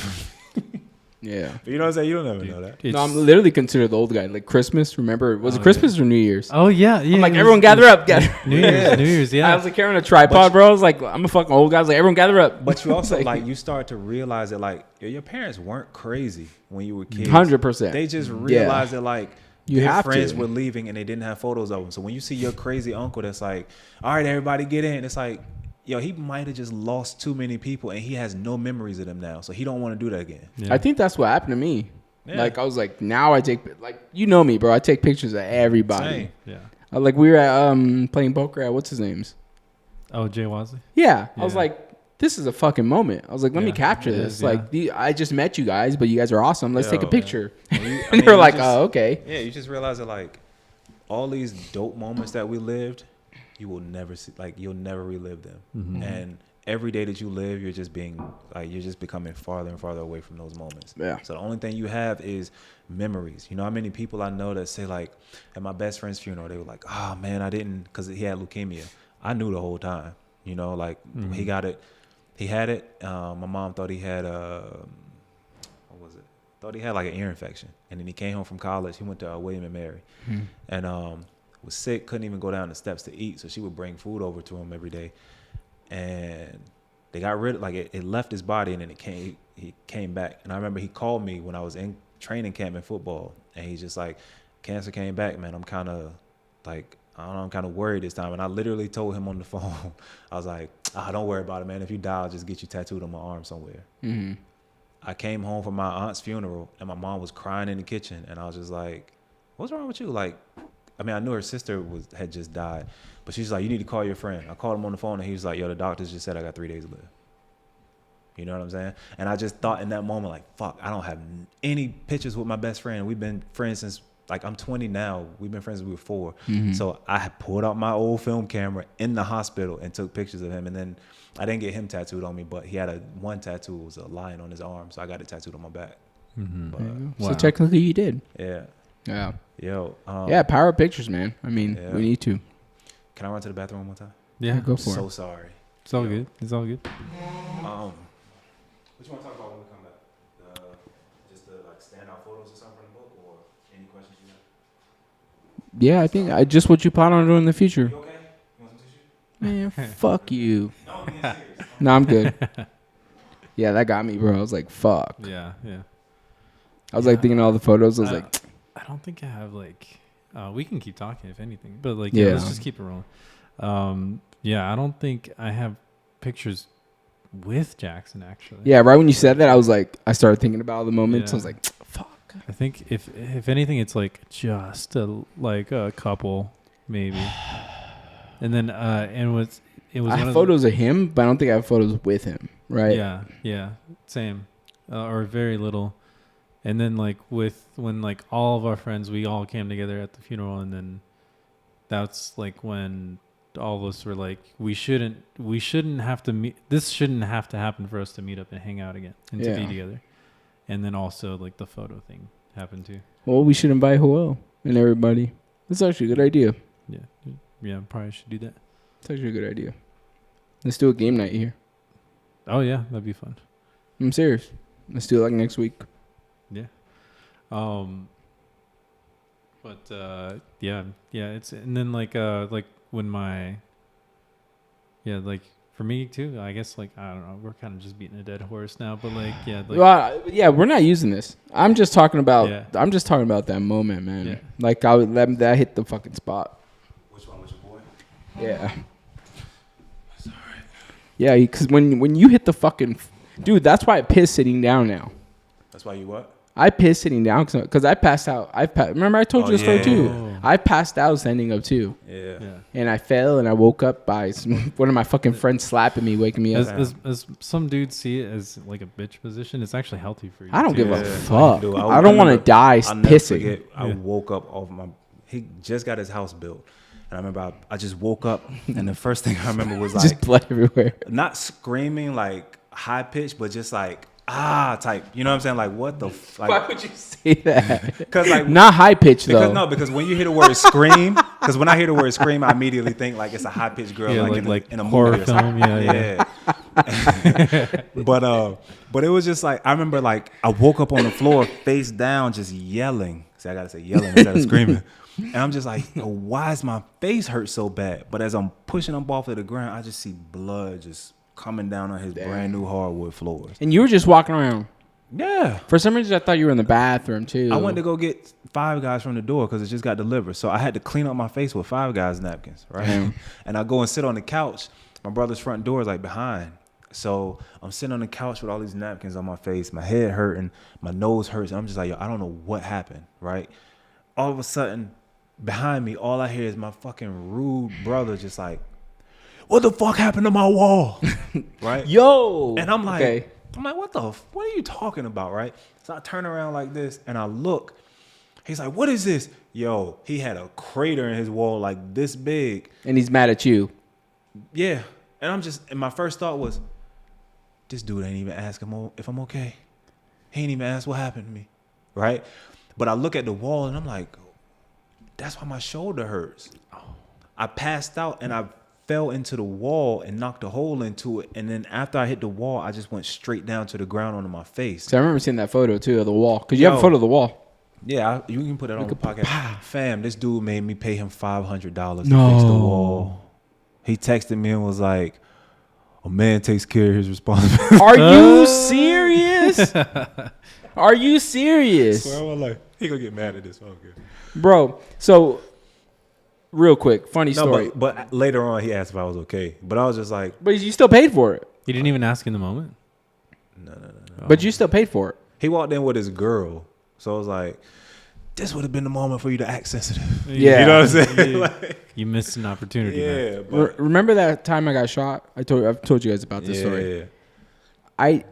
Yeah. But you know what I'm saying? You don't ever know that. No, I'm literally considered the old guy. Like Christmas, remember? Was it Christmas or New Year's? Oh, yeah. I'm like, everyone gather up. New Year's, yeah. I was like carrying a tripod, bro. I was like, I'm a fucking old guy. I was like, everyone gather up. But you also, like, you start to realize that, like, your parents weren't crazy when you were kids. 100%. They just realized that, like, your friends were leaving and they didn't have photos of them. So when you see your crazy uncle that's like, all right, everybody get in. It's like, yo, he might have just lost too many people and he has no memories of them now. So he don't want to do that again. Yeah. I think that's what happened to me. Yeah. Like, I was like, now I take, like, you know me, bro. I take pictures of everybody. Same. Yeah. Like, we were at playing poker at, what's his name's? Oh, Jay Wasley? Yeah. I was like, this is a fucking moment. I was like, let me capture this. Like, I just met you guys, but you guys are awesome. Let's take a picture. And they're like, oh, okay. Yeah, you just realize that, like, all these dope moments that we lived, you will never see, like, you'll never relive them. And every day that you live, you're just becoming farther and farther away from those moments. Yeah. So the only thing you have is memories. You know how many people I know that say, like, at my best friend's funeral, they were like, oh man, I didn't, because he had leukemia. I knew the whole time, you know, like he got it. He had it. My mom thought he had thought he had like an ear infection. And then he came home from college. He went to William and Mary. And was sick, couldn't even go down the steps to eat. So she would bring food over to him every day. And they got rid of, like, it left his body, and then he came back. And I remember he called me when I was in training camp in football. And he's just like, cancer came back, man. I'm kind of like, I don't know, I'm kind of worried this time. And I literally told him on the phone, I was like, don't worry about it, man. If you die, I'll just get you tattooed on my arm somewhere. Mm-hmm. I came home from my aunt's funeral, and my mom was crying in the kitchen, and I was just like, what's wrong with you? Like, I mean, I knew her sister had just died, but she's like, you need to call your friend. I called him on the phone, and he was like, yo, the doctors just said I got 3 days to live. You know what I'm saying? And I just thought in that moment, like, fuck, I don't have any pictures with my best friend. We've been friends since, like, I'm 20 now. We've been friends since we were 4. Mm-hmm. So I had pulled out my old film camera in the hospital and took pictures of him. And then I didn't get him tattooed on me, but he had one tattoo. It was a lion on his arm. So I got it tattooed on my back. Mm-hmm. But, so technically you did. Yeah. Yeah. Yo. Yeah, power pictures, man. I mean, we need to. Can I run to the bathroom one more time? Yeah. Go for it. So sorry. It's all good. It's all good. What you want to talk about when we come back? Just the like standout photos or something from the book, or any questions you have? Yeah, I think just what you plan on doing in the future. You okay? You want some tissue? Man, fuck you. No, I'm being serious. No, I'm good. Yeah, that got me, bro. I was like, fuck. Yeah. I was like thinking all the photos. I was like, I don't think I have like. We can keep talking if anything, but like, Yeah. let's just keep it rolling. I don't think I have pictures with Jackson actually. yeah, right when you said that, I was like, I started thinking about all the moments. Yeah. I was like, fuck. I think if anything, it's like just a couple maybe, and then it was I one have of photos of him, but I don't think I have photos with him. Right? Yeah, same, or very little, and then like when like all of our friends, we all came together at the funeral, and then that's like when all of us were like, we shouldn't have to meet. This shouldn't have to happen for us to meet up and hang out again and to be together. And then also like the photo thing happened too. Well, we should invite Joel and everybody. That's actually a good idea. Yeah, probably should do that. It's actually a good idea. Let's do a game night here. Oh yeah, that'd be fun. I'm serious. Let's do it like next week. Yeah. But it's, and then like when like for me too, I guess like, I don't know, we're kind of just beating a dead horse now, but like, we're not using this. I'm just talking about, Yeah. I'm just talking about that moment, man. Yeah. Like that hit the fucking spot. Which one was your boy? Yeah. That's all right. Yeah, because when you hit the fucking, dude, that's why I piss sitting down now. That's why you what? I pissed sitting down because I passed out. Remember I told you the story too. Oh. I passed out standing up too. Yeah. And I fell and I woke up by one of my fucking friends slapping me, waking me up. As some dudes see it as like a bitch position, it's actually healthy for you. I don't too. give a fuck. Dude, I don't want to die I'll never pissing. forget, I woke up off he just got his house built. And I remember I just woke up and the first thing I remember was like, Just blood everywhere. not screaming like high pitched, but just like, type. You know what I'm saying? Like, what the Why would you say that? Because like not high pitch though. Because when you hear the word scream, because when I hear the word scream, I immediately think like it's a high pitched girl, in a horror movie or film. something. Yeah. But it was just like, I remember like I woke up on the floor face down, just yelling. See, I gotta say yelling instead of screaming. And I'm just like, why is my face hurt so bad? But as I'm pushing him off of the ground, I just see blood just coming down on his brand new hardwood floors. And you were just walking around. Yeah. For some reason, I thought you were in the bathroom too. I went to go get Five Guys from the door because it just got delivered. So I had to clean up my face with Five Guys napkins, right? Damn. And I go and sit on the couch. My brother's front door is like behind. So I'm sitting on the couch with all these napkins on my face. My head hurting. My nose hurts. And I'm just like, yo, I don't know what happened, right? All of a sudden, behind me, all I hear is my fucking rude brother just like, what the fuck happened to my wall? Right? Yo. And I'm like, what are you talking about, right? So I turn around like this and I look. He's like, what is this? Yo, he had a crater in his wall like this big. And he's mad at you. Yeah. And my first thought was, this dude ain't even ask him if I'm okay. He ain't even asked what happened to me, right? But I look at the wall and I'm like, that's why my shoulder hurts. I passed out and I fell into the wall and knocked a hole into it. And then after I hit the wall, I just went straight down to the ground onto my face. So I remember seeing that photo too of the wall. Because you have a photo of the wall. Yeah, you can put it on the podcast. Fam, this dude made me pay him $500 to fix the wall. He texted me and was like, a man takes care of his responsibility. Are you serious? Are you serious? I swear, like, he gonna get mad at this. Okay. Bro, so real quick, funny No, story. but later on he asked if I was okay. But I was just like, But you still paid for it. You didn't even ask in the moment. no. But you still paid for it. He walked in with his girl, so I was like, this would have been the moment for you to act sensitive. Yeah. You know what I'm saying? You, Like, you missed an opportunity. yeah, Man. but Remember that time I got shot? I've told you guys about this story. yeah.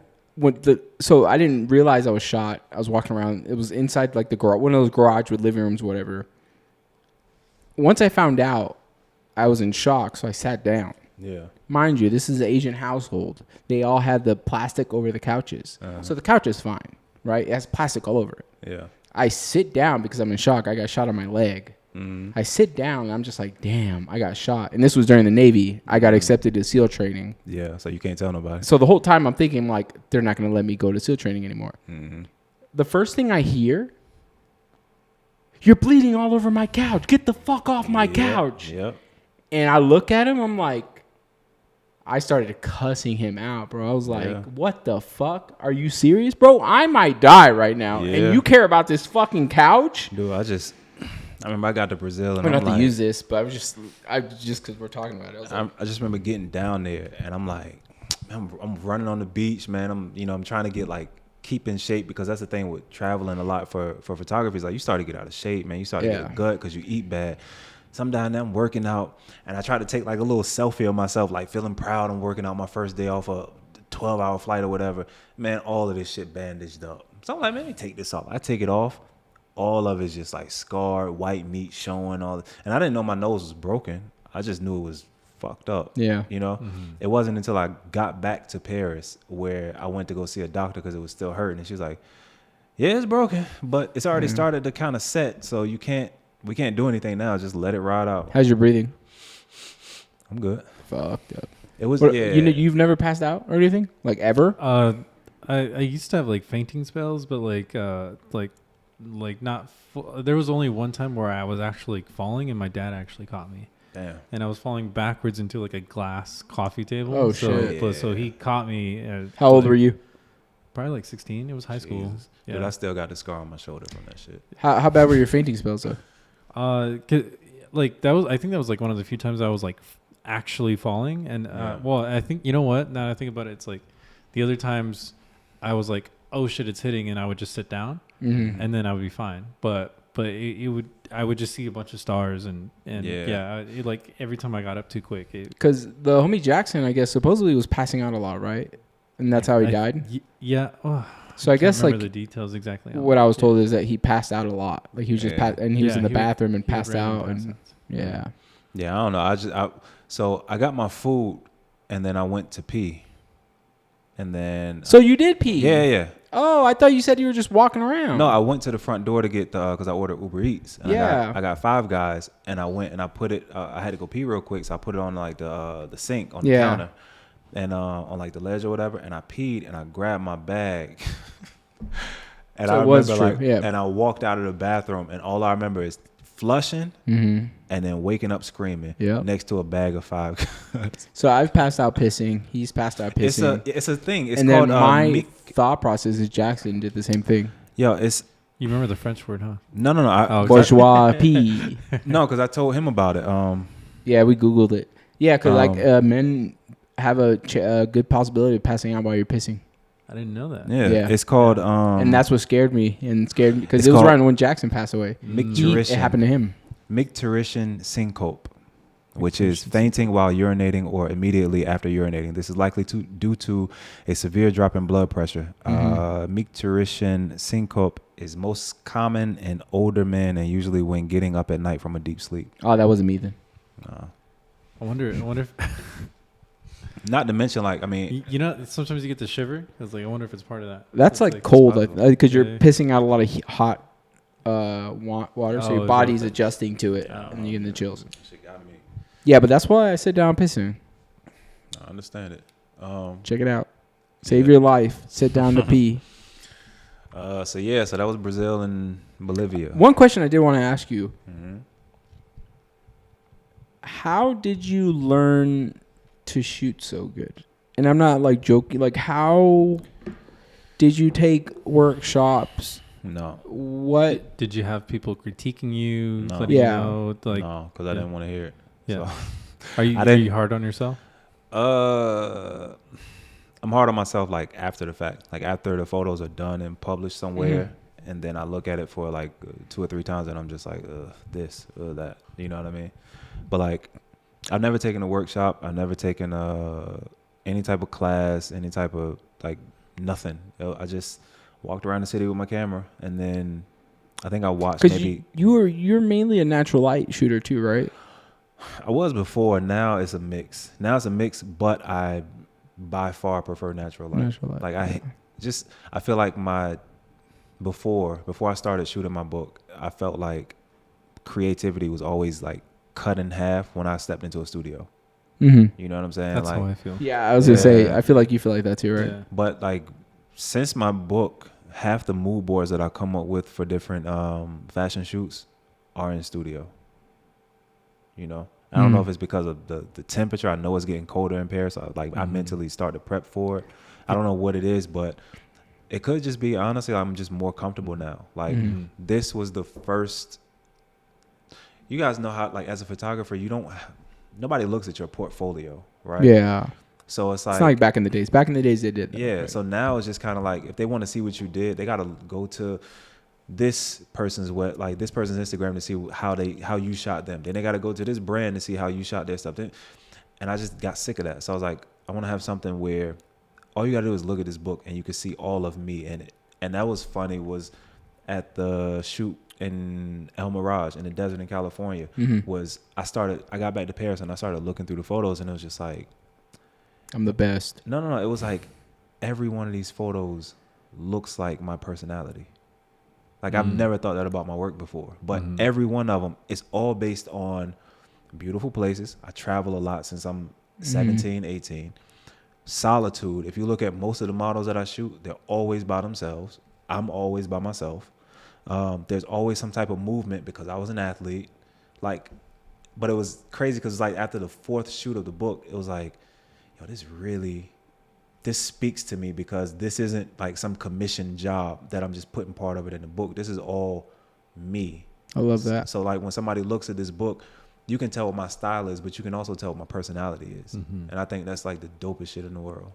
So I didn't realize I was shot. I was walking around. It was inside like the garage, one of those garage with living rooms, whatever. Once I found out, I was in shock, so I sat down. Yeah. Mind you, this is an Asian household. They all had the plastic over the couches. So the couch is fine, right? It has plastic all over it. Yeah. I sit down because I'm in shock. I got shot on my leg. I sit down and I'm just like, damn, I got shot. And this was during the Navy. I got accepted to SEAL training. Yeah. So you can't tell nobody. So the whole time I'm thinking like, they're not going to let me go to SEAL training anymore. The first thing I hear, you're bleeding all over my couch. Get the fuck off my couch. Yep. And I look at him. I'm like, I started cussing him out, bro. I was like, what the fuck? Are you serious, bro? I might die right now. Yeah. And you care about this fucking couch? Dude, I remember I got to Brazil and I'm I'm not like, to use this, but I just because we're talking about it. I just remember getting down there and I'm like, I'm running on the beach, man. I'm trying to get like keep in shape because that's the thing with traveling a lot for photography is like you start to get out of shape, man. You start to get a gut because you eat bad. So I'm down there, I'm working out, and I try to take like a little selfie of myself, like feeling proud I'm working out my first day off a 12-hour flight or whatever. Man, all of this shit bandaged up. So I'm like, man, let me take this off. I take it off. All of it's just like scarred, white meat showing all. And I didn't know my nose was broken. I just knew it was fucked up. Yeah. You know? It wasn't until I got back to Paris where I went to go see a doctor because it was still hurting. And she was like, yeah, it's broken, but it's already started to kind of set. So we can't do anything now. Just let it ride out. How's your breathing? I'm good. Fucked up. It was, What, yeah. You've never passed out or anything? Like ever? I used to have like fainting spells, but like not. There was only one time where I was actually falling, and my dad actually caught me. Damn. And I was falling backwards into like a glass coffee table. Oh, shit! Yeah. So he caught me. How old were you? Probably like 16. It was high school. Jesus. Yeah. Dude, I still got the scar on my shoulder from that shit. How bad were your fainting spells though? Like that was. I think that was like one of the few times I was like actually falling. And well, I think you know what? Now that I think about it, it's like the other times I was like, oh shit, it's hitting, and I would just sit down, and then I would be fine. But I would just see a bunch of stars, and like every time I got up too quick. Because the homie Jackson, I guess, supposedly was passing out a lot, right? And that's how he died. Yeah. Oh, so I guess like the details exactly. What I was told is that he passed out a lot. Like he was just and he was in the he bathroom and he would passed out, and Yeah, I don't know. So I got my food, and then I went to pee, and then. So you did pee? Yeah. Oh, I thought you said you were just walking around. No, I went to the front door to get because I ordered Uber Eats. And Yeah. I got Five Guys, and I went and I put it. I had to go pee real quick, so I put it on like the sink on the counter, and on like the ledge or whatever. And I peed, and I grabbed my bag. And So I it was remember true, and I walked out of the bathroom, and all I remember is flushing and then waking up screaming next to a bag of Five Guys. So I've passed out pissing. He's passed out pissing. It's a thing. It's and called then my thought process is Jackson did the same thing. Yo, it's You remember the French word, huh? no. Bourgeois pee. No, because I told him about it. Yeah, we Googled it. Yeah, because men have a good possibility of passing out while you're pissing. I didn't know that. Yeah. It's called and that's what scared me because it was right when Jackson passed away. It happened to him. Micturition syncope, which is fainting while urinating or immediately after urinating. This is likely due to a severe drop in blood pressure. Micturition syncope is most common in older men and usually when getting up at night from a deep sleep. Oh, that wasn't me then. I wonder if not to mention, like, I mean, you know, sometimes you get the shiver. I was like, I wonder if it's part of that. That's like cold because you're pissing out a lot of hot water, so your body's adjusting to it, and you get the chills. Shit got me. Yeah, but that's why I sit down pissing. I understand it. Check it out. Save your life. Sit down to pee. So that was Brazil and Bolivia. One question I did want to ask you: how did you learn to shoot so good? And I'm not like joking. Like, how did you take workshops No. What did you have people critiquing you? No. Letting you know, like, no, because I didn't want to hear it. Yeah. So. Are you hard on yourself? I'm hard on myself like after the fact, like after the photos are done and published somewhere, and then I look at it for like 2 or 3 times, and I'm just like, this, that. You know what I mean? But like, I've never taken a workshop. I've never taken any type of class, any type of like nothing. I just walked around the city with my camera, and then I think I watched maybe. You're mainly a natural light shooter too, right? I was before. Now it's a mix. But I by far prefer natural light. Like I feel like before I started shooting my book, I felt like creativity was always like cut in half when I stepped into a studio. Mm-hmm. You know what I'm saying? That's like, how I feel. Yeah, I was gonna say, I feel like you feel like that too, right? Yeah. But like, since my book, half the mood boards that I come up with for different fashion shoots are in studio. You know, I don't know if it's because of the temperature. I know it's getting colder in Paris. So I mentally start to prep for it. I don't know what it is, but it could just be, honestly, I'm just more comfortable now. Like, this was the first. You guys know how, like, as a photographer, nobody looks at your portfolio, right? Yeah. So it's not like back in the days. Back in the days, they did that. Yeah. Right? So now it's just kind of like, if they want to see what you did, they got to go to this person's this person's Instagram to see how you shot them. Then they got to go to this brand to see how you shot their stuff. And I just got sick of that. So I was like, I want to have something where all you got to do is look at this book and you can see all of me in it. And that was funny, was at the shoot in El Mirage in the desert in California, I got back to Paris and I started looking through the photos, and it was just like, I'm the best. No. It was like every one of these photos looks like my personality. Like, I've never thought that about my work before, but every one of them is all based on beautiful places. I travel a lot since I'm 17, 18. Solitude. If you look at most of the models that I shoot, they're always by themselves. I'm always by myself. There's always some type of movement because I was an athlete. Like, but it was crazy because like after the 4th shoot of the book, it was like, yo, this speaks to me, because this isn't like some commissioned job that I'm just putting part of it in the book. This is all me. I love that. So like when somebody looks at this book, you can tell what my style is, but you can also tell what my personality is. And I think that's like the dopest shit in the world.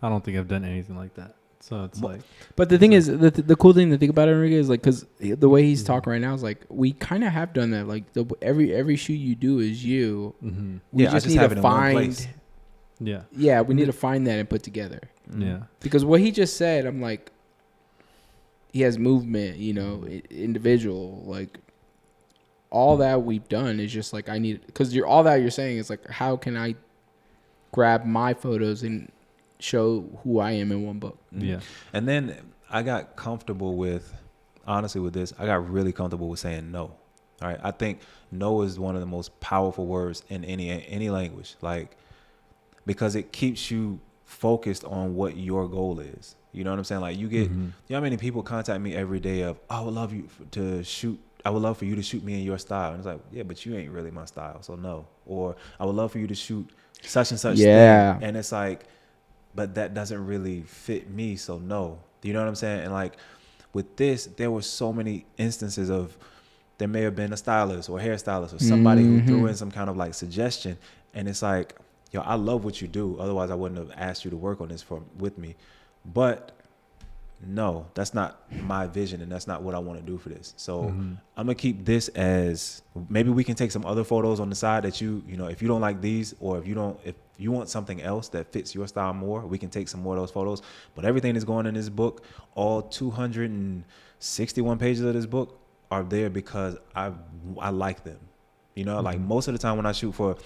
I don't think I've done anything like that. So it's like, but the thing is, the cool thing to think about, Enrique, is like, because the way he's talking right now is like, we kind of have done that. Like every shoot you do is you. We just need to find. Yeah, we need to find that and put together. Yeah. Because what he just said, I'm like, he has movement, individual, like all that we've done is just like, I need, because all that you're saying is like, how can I grab my photos and show who I am in one book? Yeah. And then I got comfortable with this. I got really comfortable with saying no. All right. I think no is one of the most powerful words in any language. Like, because it keeps you focused on what your goal is. You know what I'm saying? Like, you get, you know how many people contact me every day of, oh, I would love for you to shoot me in your style. And it's like, yeah, but you ain't really my style, so no. Or I would love for you to shoot such and such thing. And it's like, but that doesn't really fit me, so no. Do you know what I'm saying? And like with this, there were so many instances of, there may have been a stylist or a hairstylist or somebody who threw in some kind of like suggestion. And it's like, yo, I love what you do. Otherwise, I wouldn't have asked you to work on this with me. But no, that's not my vision, and that's not what I want to do for this. So I'm gonna keep this as, maybe we can take some other photos on the side that if you don't like these, or if you want something else that fits your style more, we can take some more of those photos. But everything that's going in this book, all 261 pages of this book, are there because I like them. Like most of the time when I shoot for.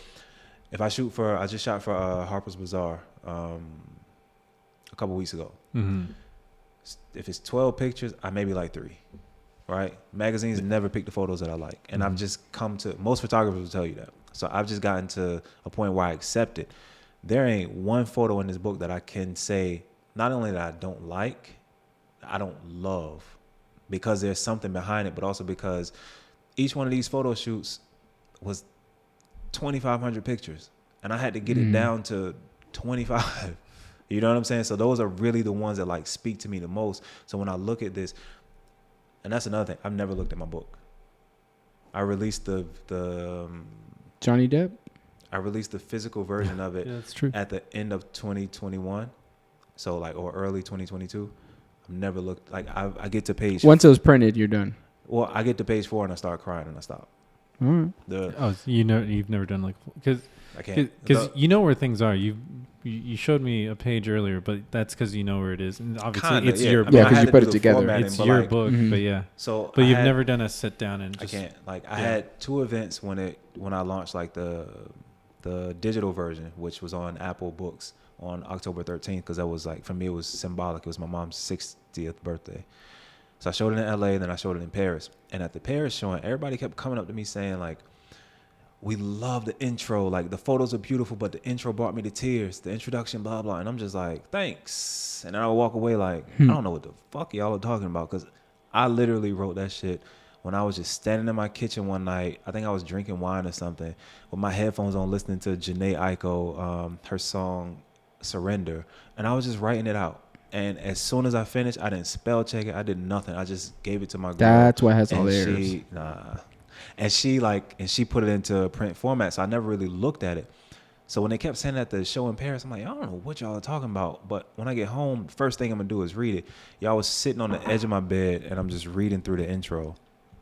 I just shot for Harper's Bazaar a couple weeks ago. If it's 12 pictures, I maybe like 3, right? Magazines never pick the photos that I like. And I've just most photographers will tell you that. So I've just gotten to a point where I accept it. There ain't one photo in this book that I can say, not only that I don't like, I don't love, because there's something behind it, but also because each one of these photo shoots was 2,500 pictures, and I had to get it down to 25. You know what I'm saying? So those are really the ones that like speak to me the most. So when I look at this, And that's another thing. I've never looked at my book. I released the Johnny Depp. I released the physical version of it that's true. at the end of 2021. So like, or early 2022. I've never looked, like I get to page. Once it was printed, you're done. Well, I get to page 4 and I start crying and I stop. All right. So you've never done like, because I can't. Because you know where things are. You showed me a page earlier, but that's because you know where it is. And obviously, Kinda, it's yeah. your I book. mean, Yeah, 'cause I had you to put do it the together. formatting, It's but your like, book, but yeah. So, but I you've had- never done a sit down and I just. can't. Like, I had 2 events when I launched like the digital version, which was on Apple Books on October 13th, because that was like, for me, it was symbolic. It was my mom's 60th birthday. So I showed it in LA, and then I showed it in Paris. And at the Paris showing, everybody kept coming up to me saying like, we love the intro. Like, the photos are beautiful, but the intro brought me to tears. The introduction, blah, blah. And I'm just like, thanks. And then I would walk away like, I don't know what the fuck y'all are talking about, because I literally wrote that shit when I was just standing in my kitchen one night. I think I was drinking wine or something with my headphones on, listening to Janae Aiko, her song Surrender. And I was just writing it out. And as soon as I finished, I didn't spell check it. I did nothing. I just gave it to my girl. That's why it has all And the errors. she put it into a print format, so I never really looked at it. So when they kept saying at the show in Paris, I'm like, I don't know what y'all are talking about. But when I get home, the first thing I'm gonna do is read it. Y'all was sitting on the edge of my bed, and I'm just reading through the intro.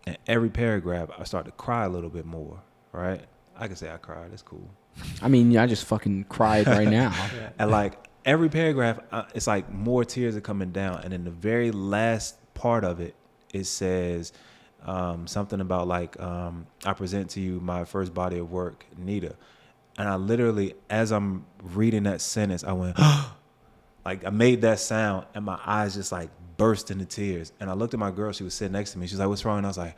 And every paragraph, I start to cry a little bit more, right? I can say I cried. It's cool. I mean, I just fucking cried right now. And like every paragraph, it's like more tears are coming down. And in the very last part of it, it says something about like, I present to you my first body of work, Nita. And I literally, as I'm reading that sentence, I went, like I made that sound, and my eyes just like burst into tears. And I looked at my girl, she was sitting next to me. She was like, what's wrong? And I was like,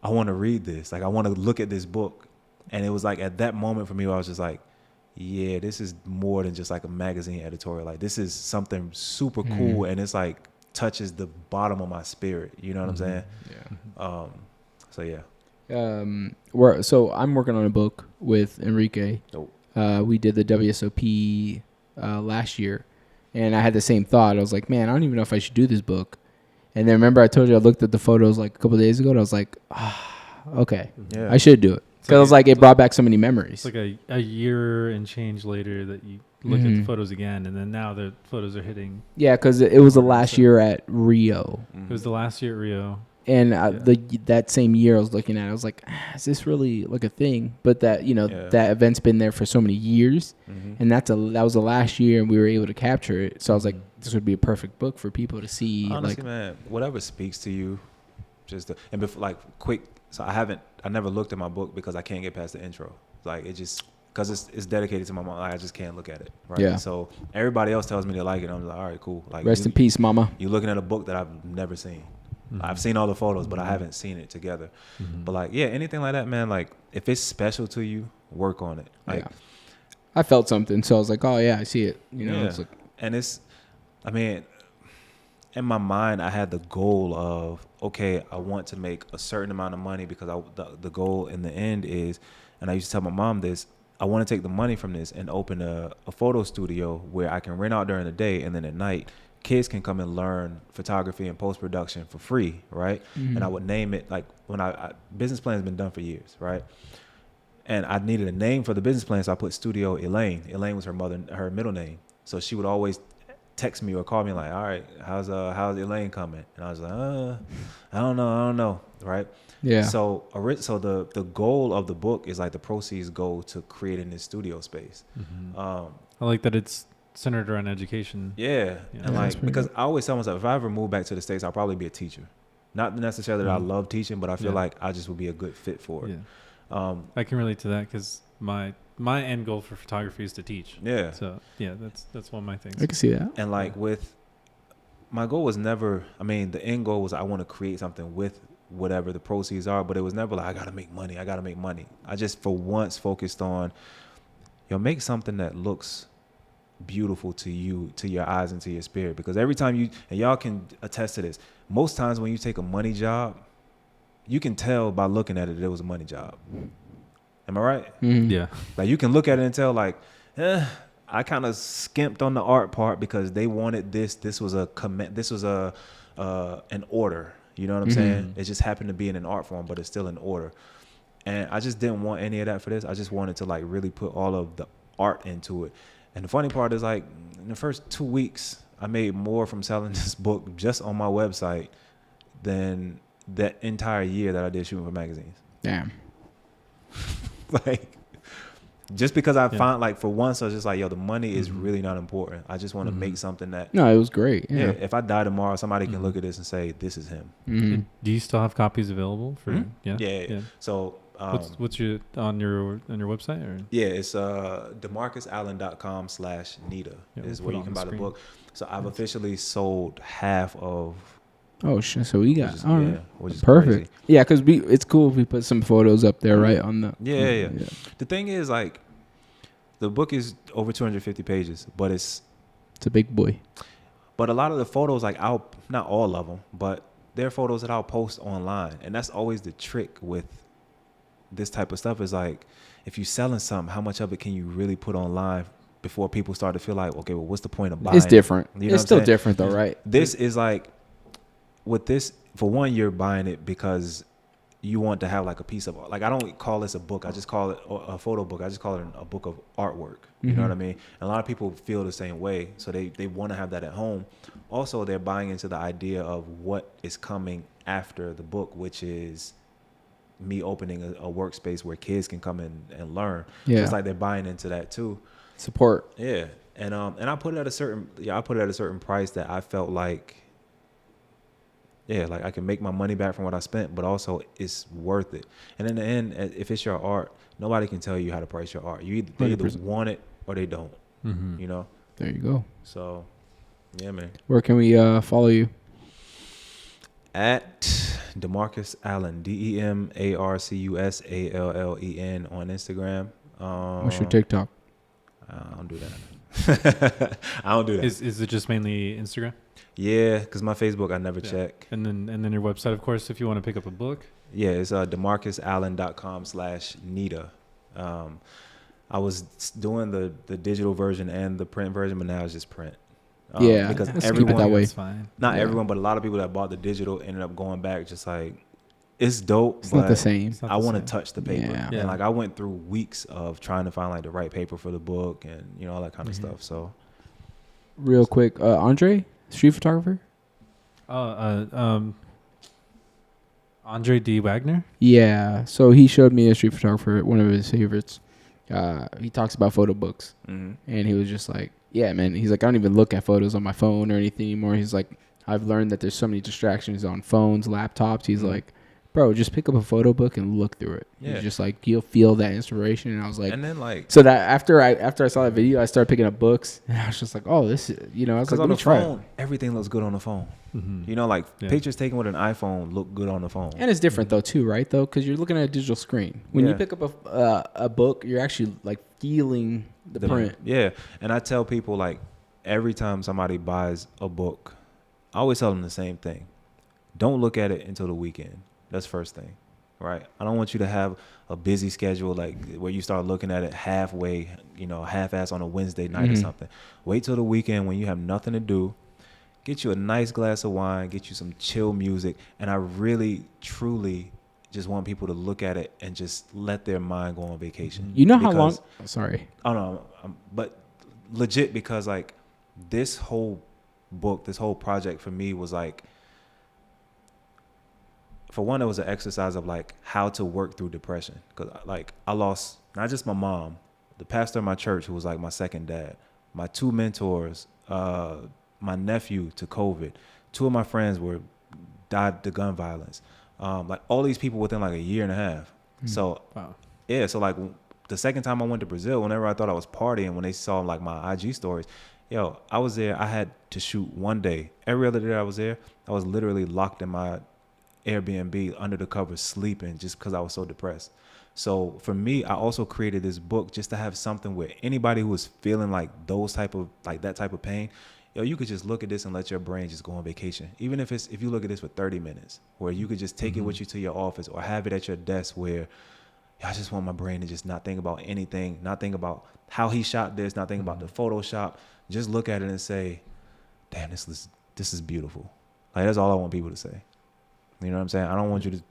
I want to read this. Like, I want to look at this book. And it was like at that moment for me, where I was just like, yeah, this is more than just like a magazine editorial. Like, this is something super cool, and it's like touches the bottom of my spirit. You know what I'm saying? Yeah. So yeah. So I'm working on a book with Enrique. Dope. We did the WSOP last year, and I had the same thought. I was like, man, I don't even know if I should do this book. And then remember I told you I looked at the photos like a couple of days ago, and I was like, okay, Yeah. I should do it. Because I was like, it brought back so many memories. It's like a year and change later that you look at the photos again, and then now the photos are hitting. Yeah, because it was the last year at Rio. It was the last year at Rio. And that same year I was looking at it, I was like, is this really like a thing? But that, that event's been there for so many years. And that was the last year, and we were able to capture it. So I was like, this would be a perfect book for people to see. Honestly, man, whatever speaks to you, and before, like, quick. So I never looked at my book because I can't get past the intro. Like, it just, because it's dedicated to my mom. I just can't look at it. Right. Yeah. So everybody else tells me they like it. I'm like, all right, cool. Like, rest in peace, mama. You're looking at a book that I've never seen. I've seen all the photos, but I haven't seen it together. But like, yeah, anything like that, man. Like, if it's special to you, work on it. Like, yeah. I felt something, so I was like, oh yeah, I see it. It's like, and in my mind, I had the goal of, okay, I want to make a certain amount of money, because the goal in the end is, and I used to tell my mom this, I want to take the money from this and open a photo studio where I can rent out during the day, and then at night, kids can come and learn photography and post-production for free, right? And I would name it, like, when business plan has been done for years, right? And I needed a name for the business plan, so I put Studio Elaine. Elaine was her middle name. So she would always text me or call me like, all right, how's Elaine coming? And I was like, I don't know, right? yeah. So the goal of the book is like the proceeds go to creating this studio space. I like that it's centered around education. Yeah. And like, because I always tell myself, if I ever move back to the States, I'll probably be a teacher. Not necessarily that I love teaching, but I feel like I just would be a good fit for it. Yeah. I can relate to that, because my end goal for photography is to teach. Yeah. So yeah, that's one of my things. I can see that. And like my goal was never, the end goal was I want to create something with whatever the proceeds are, but it was never like, I got to make money. I just for once focused on, make something that looks beautiful to you, to your eyes and to your spirit. Because every time and y'all can attest to this, most times when you take a money job, you can tell by looking at it, it was a money job. Am I right? Yeah. Like, you can look at it and tell, like, I kind of skimped on the art part because they wanted this. This was an order. You know what I'm saying? It just happened to be in an art form, but it's still in order. And I just didn't want any of that for this. I just wanted to like really put all of the art into it. And the funny part is like in the first 2 weeks, I made more from selling this book just on my website than that entire year that I did shooting for magazines. Damn. Like, just because I found like for once I was just like, yo, the money is really not important. I just want to make something that. No, it was great. Yeah. If I die tomorrow, somebody can look at this and say, this is him. Do you still have copies available for? Yeah. So. What's your on your website or? Yeah, it's demarcusallen.com/Nita is where you can buy the book. So I've officially sold half of. Oh shit! So we got which is perfect. Crazy. Yeah, because it's cool if we put some photos up there, right on the. Yeah. The thing is, like, the book is over 250 pages, but it's a big boy. But a lot of the photos, like not all of them, but they're photos that I'll post online, and that's always the trick with this type of stuff is like, if you're selling something, how much of it can you really put online before people start to feel like, okay, well, what's the point of buying? It's different. You know it's still different though, right? This is like, with this, for one, you're buying it because you want to have like a piece of, like, I don't call this a book. I just call it a photo book. I just call it a book of artwork. You know what I mean? And a lot of people feel the same way. So they want to have that at home. Also, they're buying into the idea of what is coming after the book, which is me opening a workspace where kids can come in and learn. Yeah. So it's like they're buying into that too. Support. Yeah. And I put it at a certain price that I felt like, like I can make my money back from what I spent, but also it's worth it. And in the end, if it's your art, nobody can tell you how to price your art. They either want it or they don't. You know? There you go. So, yeah, man. Where can we follow you? At Demarcus Allen, DemarcusAllen on Instagram. What's your TikTok? I don't do that. I don't do that. Is it just mainly Instagram? Yeah, because my Facebook I never check. And then your website, of course, if you want to pick up a book. Yeah, it's demarcusallen.com/Nita. I was doing the digital version and the print version, but now it's just print. Because everyone, that way. Not everyone, but a lot of people that bought the digital ended up going back just like, it's dope. It's not the same. I want to touch the paper. Yeah. And like I went through weeks of trying to find like the right paper for the book and all that kind of stuff. So real quick, Andre, street photographer? Andre D. Wagner? Yeah. So he showed me a street photographer, one of his favorites. He talks about photo books. And he was just like, yeah, man. He's like, I don't even look at photos on my phone or anything anymore. He's like, I've learned that there's so many distractions on phones, laptops. He's like, bro, just pick up a photo book and look through it. Yeah. He's just like, you'll feel that inspiration. And I was like, and then like, so that after I saw that video, I started picking up books, and I was just like, oh, this, I was like, on let me the try phone, it. Everything looks good on the phone. Pictures taken with an iPhone look good on the phone. And it's different though, too, right? Though, because you're looking at a digital screen. When you pick up a book, you're actually like feeling the print. Yeah, and I tell people like every time somebody buys a book, I always tell them the same thing: don't look at it until the weekend. That's first thing. Right. I don't want you to have a busy schedule like where you start looking at it halfway, half-ass on a Wednesday night or something. Wait till the weekend when you have nothing to do. Get you a nice glass of wine, get you some chill music. And I really, truly just want people to look at it and just let their mind go on vacation. You know how long? Sorry. Oh, no. But legit, because like this whole book, this whole project for me was like, for one, it was an exercise of like how to work through depression. Because like I lost not just my mom, the pastor of my church who was like my second dad, my two mentors, my nephew to COVID, two of my friends died to gun violence. Like all these people within like a year and a half. So yeah, so like the second time I went to Brazil, whenever I thought I was partying, when they saw like my IG stories, I was there. I had to shoot one day. Every other day I was there, I was literally locked in my Airbnb under the covers sleeping just because I was so depressed. So for me, I also created this book just to have something where anybody who was feeling like that type of pain, you could just look at this and let your brain just go on vacation. Even if you look at this for 30 minutes, where you could just take it with you to your office or have it at your desk where I just want my brain to just not think about anything, not think about how he shot this, not think about the Photoshop. Just look at it and say, damn, this is beautiful. Like that's all I want people to say. You know what I'm saying? I don't want you to.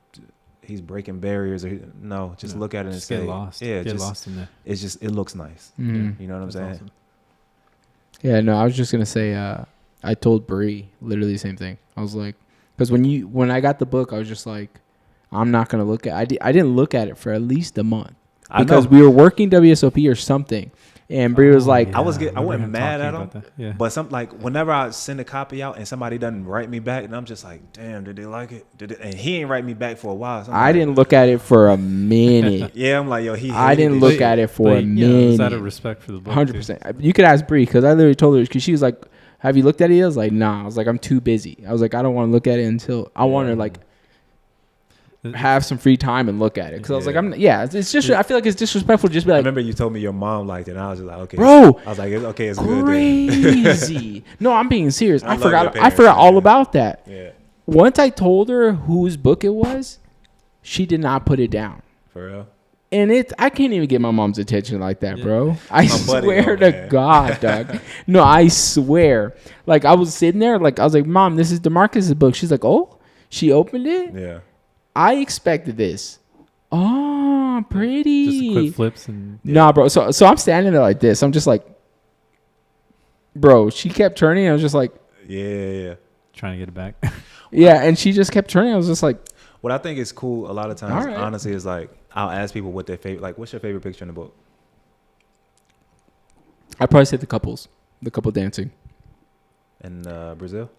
He's breaking barriers, or no. Just look at it and just say, get lost. Yeah, get lost in there. It's just it looks nice. Mm-hmm. You know what I'm saying? Awesome. Yeah, no, I was just gonna say. I told Bree literally the same thing. I was like, because when I got the book, I was just like, I'm not gonna look at. I didn't look at it for at least a month because we were working WSOP or something, and Bree was like, I wasn't mad at him, yeah. but whenever I send a copy out and somebody doesn't write me back, and I'm just like, damn, did they like it? And he ain't write me back for a while. So I didn't look at it for a minute. Yeah, I'm like, yo, I didn't look at it for a minute. Is out of respect for the book? 100%. You could ask Bree because I literally told her because she was like, have you looked at it? I was like, nah. I was like, I'm too busy. I was like, I don't want to look at it until I want to like have some free time and look at it. Because I was like, it's just, I feel like it's disrespectful to just be like. I remember you told me your mom liked it, and I was just like, okay. Bro. I was like, okay, it's crazy. No, I'm being serious. I forgot parents, all about that. Yeah. Once I told her whose book it was, she did not put it down. For real? And I can't even get my mom's attention like that, bro. I buddy, swear to God, dog. No, I swear. Like, I was sitting there, like, I was like, Mom, this is Demarcus' book. She's like, oh? She opened it? Yeah. I expected this. Oh, pretty. Just quick flips and. Yeah. Nah, bro. So I'm standing there like this. I'm just like, bro, she kept turning. I was just like. Yeah. Trying to get it back. Yeah, and she just kept turning. I was just like. What I think is cool a lot of times, honestly, is like, I'll ask people what their favorite, like, what's your favorite picture in the book? I'd probably say the couple dancing. In Brazil?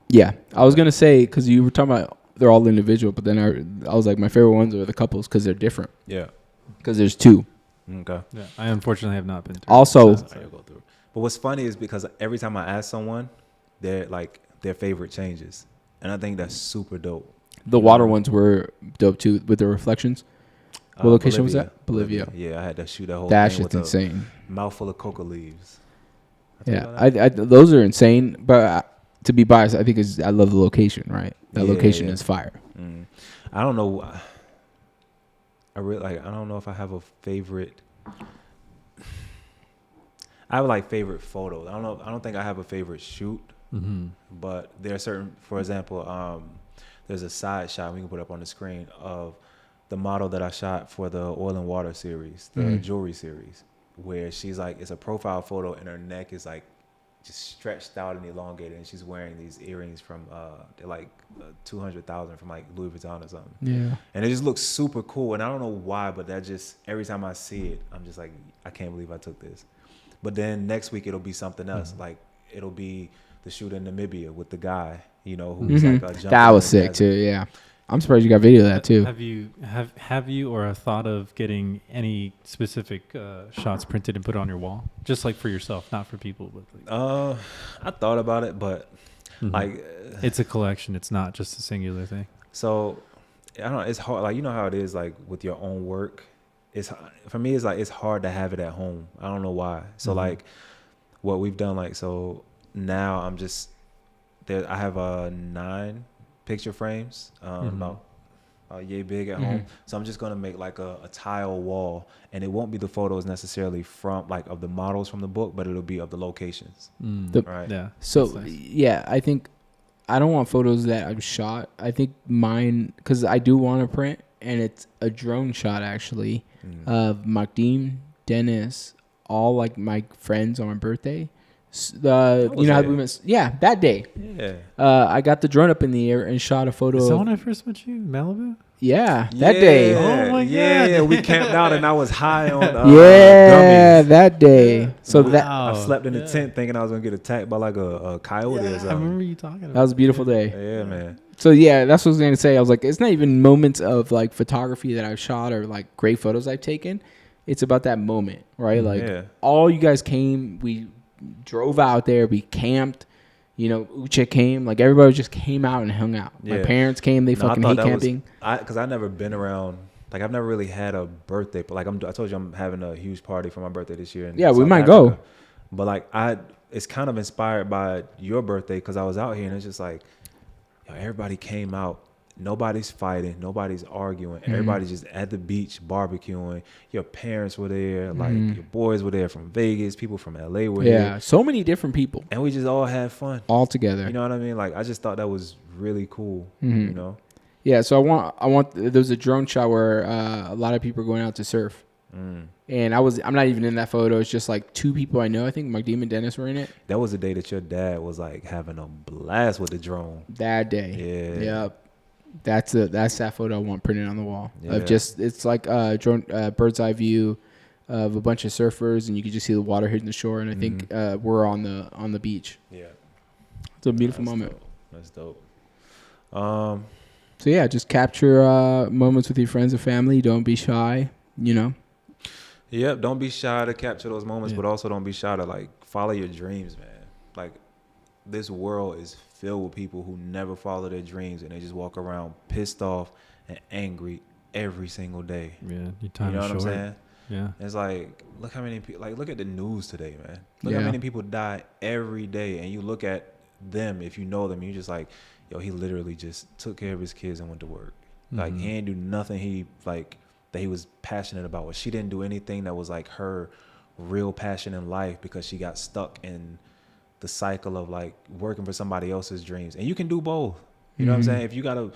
Yeah. I was going to say, because you were talking about they're all individual, but then I was like, my favorite ones are the couples because they're different. Yeah. Because there's two. Okay. Yeah, I unfortunately have not been through. Also. But what's funny is because every time I ask someone, their favorite changes. And I think that's super dope. The water ones were dope too with the reflections. What location was that? Bolivia. Yeah, I had to shoot that whole that thing shit's with insane. a mouthful of coca leaves. Yeah, those are insane. But to be biased, I think I love the location. Right, that location is fire. I don't know. I don't know if I have a favorite. I have like favorite photos. I don't know. I don't think I have a favorite shoot. Mm-hmm. But there are certain, for example, there's a side shot we can put up on the screen of the model that I shot for the Oil and Water series, the jewelry series, where she's like, it's a profile photo and her neck is like just stretched out and elongated, and she's wearing these earrings from they're like 200,000 from like Louis Vuitton or something. Yeah, and it just looks super cool, and I don't know why, but that just every time I see it, I'm just like, I can't believe I took this. But then next week it'll be something else, like it'll be the shoot in Namibia with the guy, you know, who's like a jumper. That was sick too. Yeah, I'm surprised you got video of that too. Have you or a thought of getting any specific shots printed and put on your wall, just like for yourself, not for people? But like, I thought about it, but like it's a collection. It's not just a singular thing. So I don't know. It's hard. Like, you know how it is, like with your own work. For me, it's like it's hard to have it at home. I don't know why. So like what we've done, like so. Now I'm just there. I have 9 picture frames, about yay big at home. So I'm just gonna make like a tile wall, and it won't be the photos necessarily from like of the models from the book, but it'll be of the locations. Right. Yeah. So nice. yeah, I think I don't want photos that I've shot. I think mine, because I do want to print, and it's a drone shot actually of Makdim, Dennis, all like my friends on my birthday. You know how we went? Yeah, that day. Yeah. I got the drone up in the air and shot a photo. Is that when I first met you, Malibu? Yeah, that day. Oh my god. Yeah, we camped out and I was high on yeah, gummies. that day. So I slept in the tent thinking I was gonna get attacked by like a coyote or something. I remember you talking about that was a beautiful day. Yeah, man. So yeah, that's what I was gonna say. I was like, it's not even moments of like photography that I've shot or like great photos I've taken. It's about that moment, right? Like all you guys came, we drove out there, we camped, you know, Uche came, like everybody just came out and hung out. My parents came, they fucking hate camping. Because I've never been around, like I've never really had a birthday, but like I told you I'm having a huge party for my birthday this year. Yeah, we might go. But like it's kind of inspired by your birthday, because I was out here and it's just like, yo, everybody came out. Nobody's fighting. Nobody's arguing. Everybody's just at the beach barbecuing. Your parents were there. Like your boys were there from Vegas. People from LA were here. Yeah, so many different people. And we just all had fun. All together. You know what I mean? Like, I just thought that was really cool, you know? Yeah, so I want. There was a drone shot where a lot of people are going out to surf, and I'm not even in that photo. It's just like 2 people I know. I think Magdeem and Dennis were in it. That was the day that your dad was like having a blast with the drone. That day, Yeah. Yep. That's that photo I want printed on the wall. Yeah. Of just it's like a drone bird's eye view of a bunch of surfers, and you can just see the water hitting the shore. And I think we're on the beach. Yeah, it's a beautiful moment. That's dope. So yeah, just capture moments with your friends and family. Don't be shy. Yep, don't be shy to capture those moments, but also don't be shy to like follow your dreams, man. Like this world is filled with people who never follow their dreams and they just walk around pissed off and angry every single day. Yeah, your time is short. What I'm saying? Yeah. It's like, look how many people, like, look at the news today, man. Look how many people die every day. And you look at them, if you know them, and you're just like, yo, he literally just took care of his kids and went to work. Like, he didn't do nothing that he was passionate about. Or she didn't do anything that was like her real passion in life because she got stuck in the cycle of like working for somebody else's dreams. And you can do both. You know what I'm saying? If you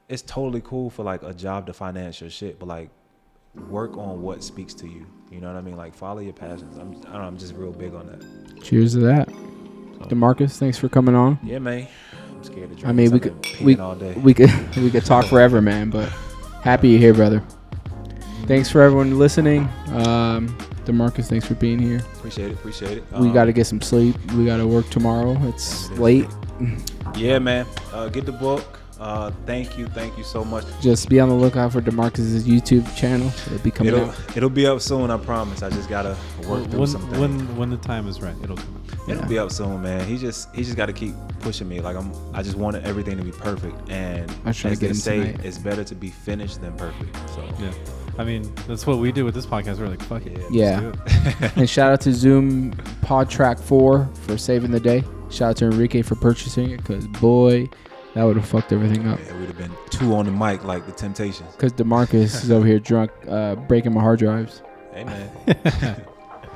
it's totally cool for like a job to finance your shit, but like work on what speaks to you. You know what I mean? Like follow your passions. I'm just real big on that. Cheers to that. Demarcus, thanks for coming on. Yeah, man. I'm scared to drink. I mean, we could talk forever, man, but happy you're here, brother. Thanks for everyone listening. Demarcus, thanks for being here. Appreciate it. We got to get some sleep. We got to work tomorrow. It's late. Yeah, man. Get the book. Thank you so much. Just be on the lookout for Demarcus's YouTube channel. It'll be coming out. It'll be up soon, I promise. I just gotta work through some things. When the time is right, it'll come out. It'll be up soon, man. He just got to keep pushing me. Like I just wanted everything to be perfect, and as they say, it's better to be finished than perfect. So yeah, I mean that's what we do with this podcast. We're like, fuck it. Yeah. And shout out to Zoom Pod Track 4 for saving the day. Shout out to Enrique for purchasing it, because boy, that would have fucked everything up. Yeah, it would have been 2 on the mic like the Temptations. Because Demarcus is over here drunk, breaking my hard drives. Hey, man.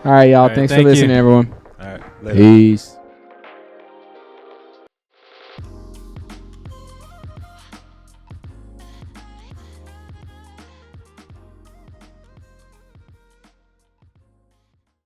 All right, y'all. Thanks for listening, everyone. All right. Later. Peace.